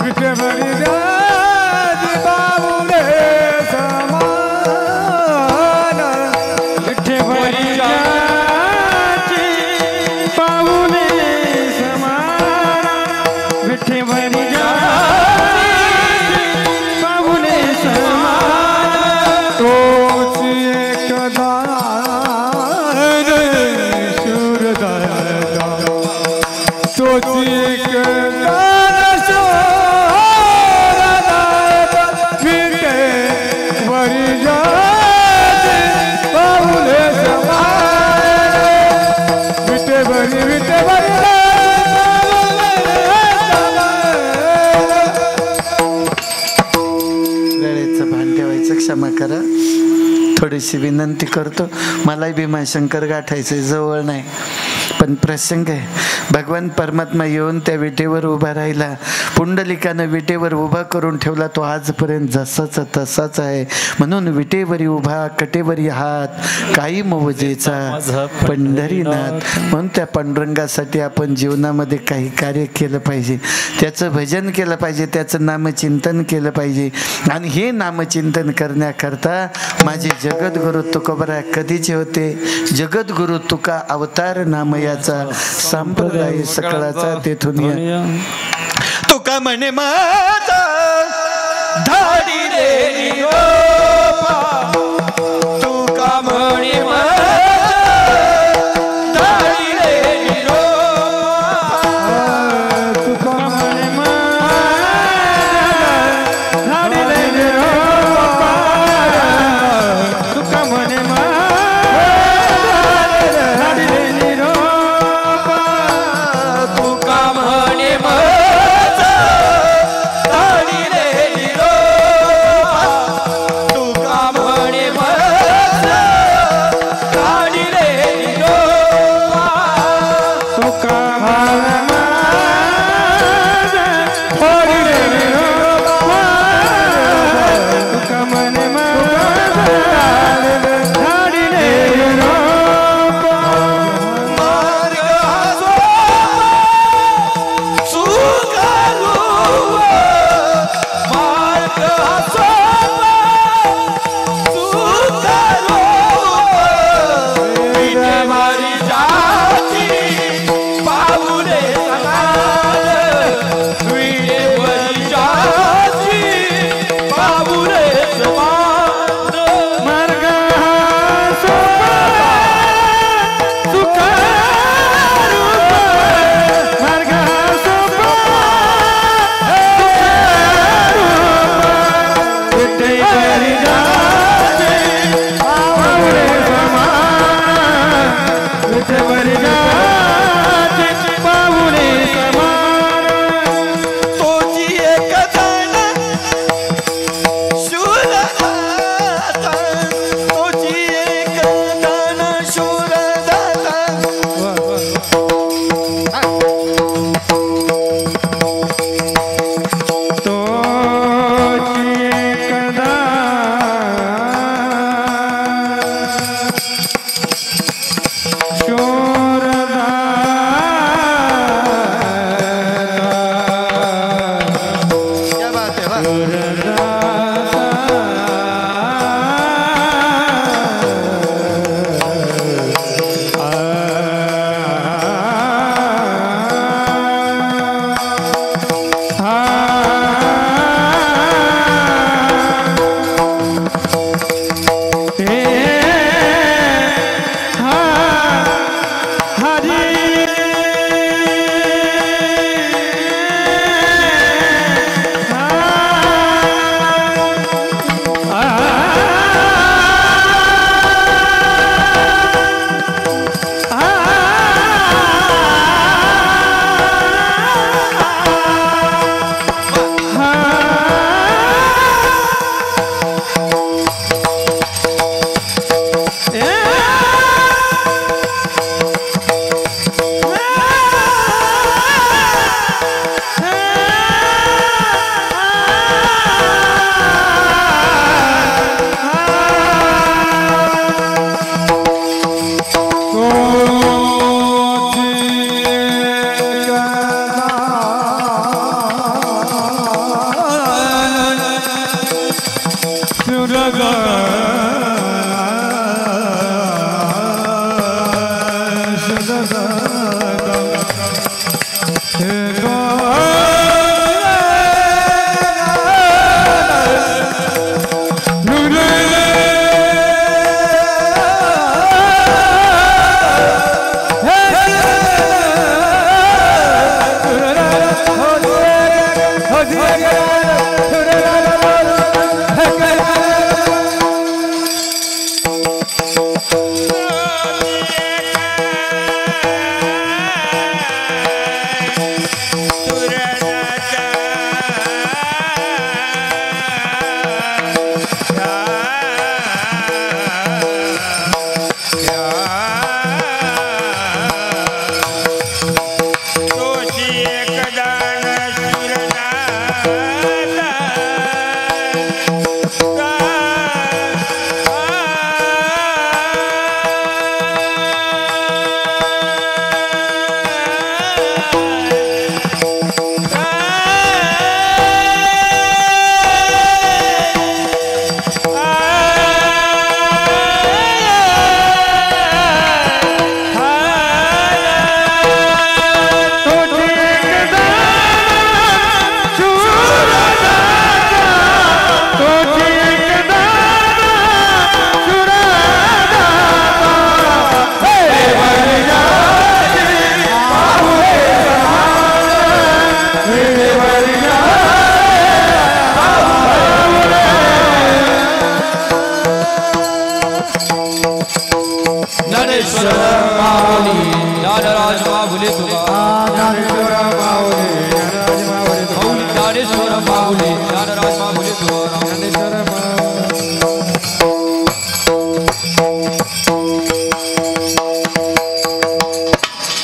विटेवरी जाती बाबुले समर, विटेवरी जाती बाबुले समर, विटेवरी जाती बाबुले समर. तोच एक वेळेचं भान ठेवायचं, क्षमा करा. थोडीशी विनंती करतो, मलाही भीमाशंकर गाठायचे जवळ नाही, पण प्रसंग आहे. भगवान परमात्मा येऊन त्या विटेवर उभा राहिला. पुंडलिकानं विटेवर उभा करून ठेवला, तो आजपर्यंत जसाच तसाच आहे. म्हणून विटेवरी उभा, कटेवरी हात, काही मोजेचा पंढरीनाथ. म्हणून त्या पांडुरंगासाठी आपण जीवनामध्ये काही कार्य केलं पाहिजे, त्याचं भजन केलं पाहिजे, त्याचं नामचिंतन केलं पाहिजे. आणि हे नामचिंतन करण्याकरता माझे जगद्गुरु तुकोबाराय कधीचे होते? जगद्गुरु तुका अवतार नामयाचा संप्रदाय सकळाचा तेथून तुका म्हणे माझा धाडी रे निरोपा, तुका म्हणे धाडी रे निरोपा, तुका म्हणे धाडी रे निरोपा, तुका म्हणे धाडी रे निरोपा, तुका म्हणे धाडी रे निरोपा,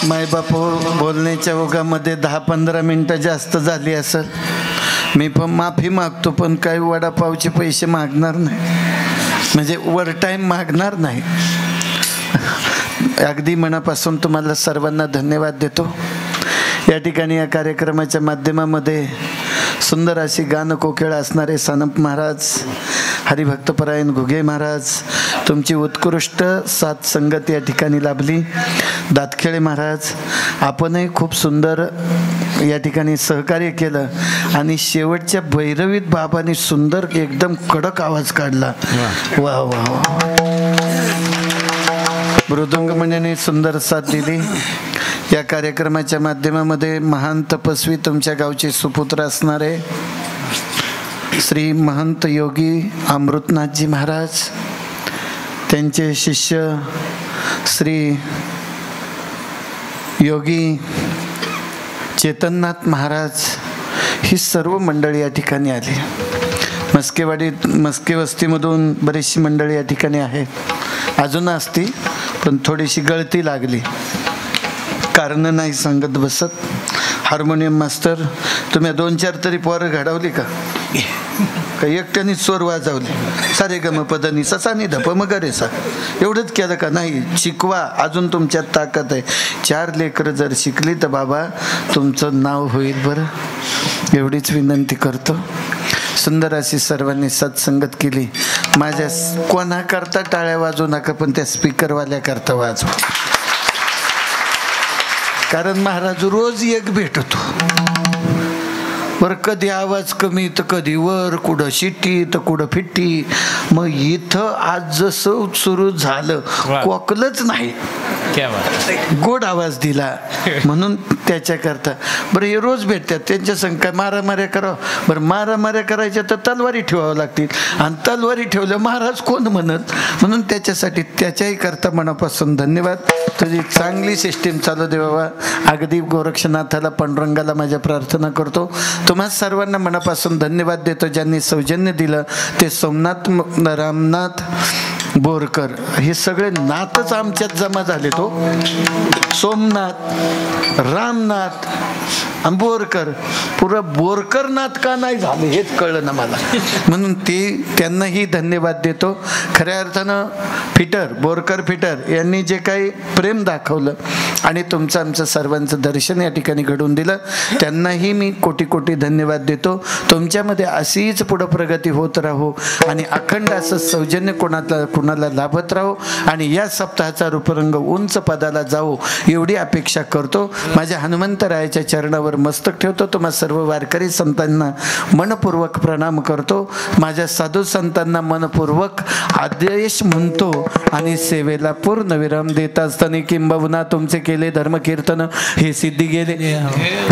मायबापू बोलण्याच्या ओघामध्ये 10-15 मिनटं जास्त झाली असेल. मी पण माफी मागतो, पण काही वडापावचे पैसे मागणार नाही, म्हणजे वर टाईम मागणार नाही. अगदी मनापासून तुम्हाला सर्वांना धन्यवाद देतो. या ठिकाणी या कार्यक्रमाच्या माध्यमामध्ये सुंदर अशी गाणं कोकिळा असणारे सानप महाराज, हरिभक्तपरायण घुगे महाराज, तुमची उत्कृष्ट साथ संगत या ठिकाणी लाभली. दातखेळे महाराज, आपणही खूप सुंदर या ठिकाणी सहकार्य केलं. आणि शेवटच्या भैरवीत बाबांनी सुंदर एकदम कडक आवाज काढला. वा वा. मृदुंग मंडळीने सुंदर साथ दिली. या कार्यक्रमाच्या माध्यमामध्ये महान तपस्वी तुमच्या गावचे सुपुत्र असणारे श्री महंत योगी अमृतनाथजी महाराज, त्यांचे शिष्य श्री योगी चेतननाथ महाराज, ही सर्व मंडळी या ठिकाणी आली. मस्के वस्तीमधून बरीचशी मंडळी या ठिकाणी आहेत, अजून असती पण थोडीशी गळती लागली, कारण नाही सांगत बसत. हार्मोनियम मास्टर, तुम्ही 2-4 तरी पोरं घडवली का? काही एकट्याने स्वर वाजवली, सारे गम पदनी ससा नि धप मग रे सा, एवढंच केलं का? नाही, शिकवा, अजून तुमच्यात ताकद आहे. 4 लेकरं जर शिकली तर बाबा तुमचं नाव होईल बरं, एवढीच विनंती करतो. सुंदर अशी सर्वांनी सत्संगत केली. माझ्या कोणाकरता टाळ्या वाजवू नका, पण त्या स्पीकरवाल्याकरता वाजवा, कारण महाराज रोज एक भेटतो. वर कधी आवाज कमी तर कधी वर, कुठं शिट्टी तर कुठं फिट्टी. मग इथं आज जसं सुरू झालं, कोकलच नाही, गोड आवाज दिला म्हणून त्याच्याकरता. बरं, हे रोज भेटतात, त्यांच्या संग काय मारामाऱ्या करावं? बरं, मारामाऱ्या करायच्या तर तलवारी ठेवावं लागतील, आणि तलवारी ठेवल्या महाराज कोण म्हणत, म्हणून त्याच्यासाठी त्याच्याही करता मनापासून धन्यवाद. तुझी चांगली सिस्टीम चालू दे बाबा. अगदी गोरक्षनाथाला पांडुरंगाला माझ्या प्रार्थना करतो. तुम्हा सर्वांना मनापासून धन्यवाद देतो. ज्यांनी सौजन्य दिलं ते सोमनाथ रामनाथ बोरकर, हे सगळे नाथच आमच्यात जमा झाले. तो सोमनाथ रामनाथ बोरकर, पुरं बोरकरनाथ का नाही झाले हेच कळलं ना मला, म्हणून त्यांनाही धन्यवाद देतो. खऱ्या अर्थानं बोरकर फिटर यांनी जे काही प्रेम दाखवलं आणि तुमचं आमचं सर्वांचं दर्शन या ठिकाणी घडवून दिलं, त्यांनाही मी कोटी कोटी धन्यवाद देतो. तुमच्यामध्ये अशीच पुढं प्रगती होत राहो आणि अखंड असं सौजन्य कोणाला लाभत राहो आणि या सप्ताहाचा रूपरंग उंच पदाला जाओ एवढी अपेक्षा करतो. माझ्या हनुमंतरायाच्या चरणावर मस्तक ठेवतो. तुम्हा सर्व वारकरी संतांना मनपूर्वक प्रणाम करतो. माझ्या साधू संतांना मनपूर्वक आदेश म्हणतो आणि सेवेला पूर्ण विराम देत असताना किंबहुना तुमचे केले धर्मकीर्तन हे सिद्धी गेले.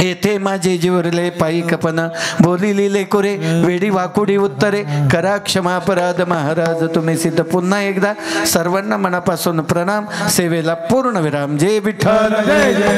येथे माझे जीवरले पायी कपन बोली लिले कोरे वेडी वाकुडी उत्तरे करा क्षमा अपराध महाराज तुम्ही सिद्ध. पुन्हा एकदा सर्वांना मनापासून प्रणाम. सेवेला पूर्ण विराम. जय विठ्ठल जय जय.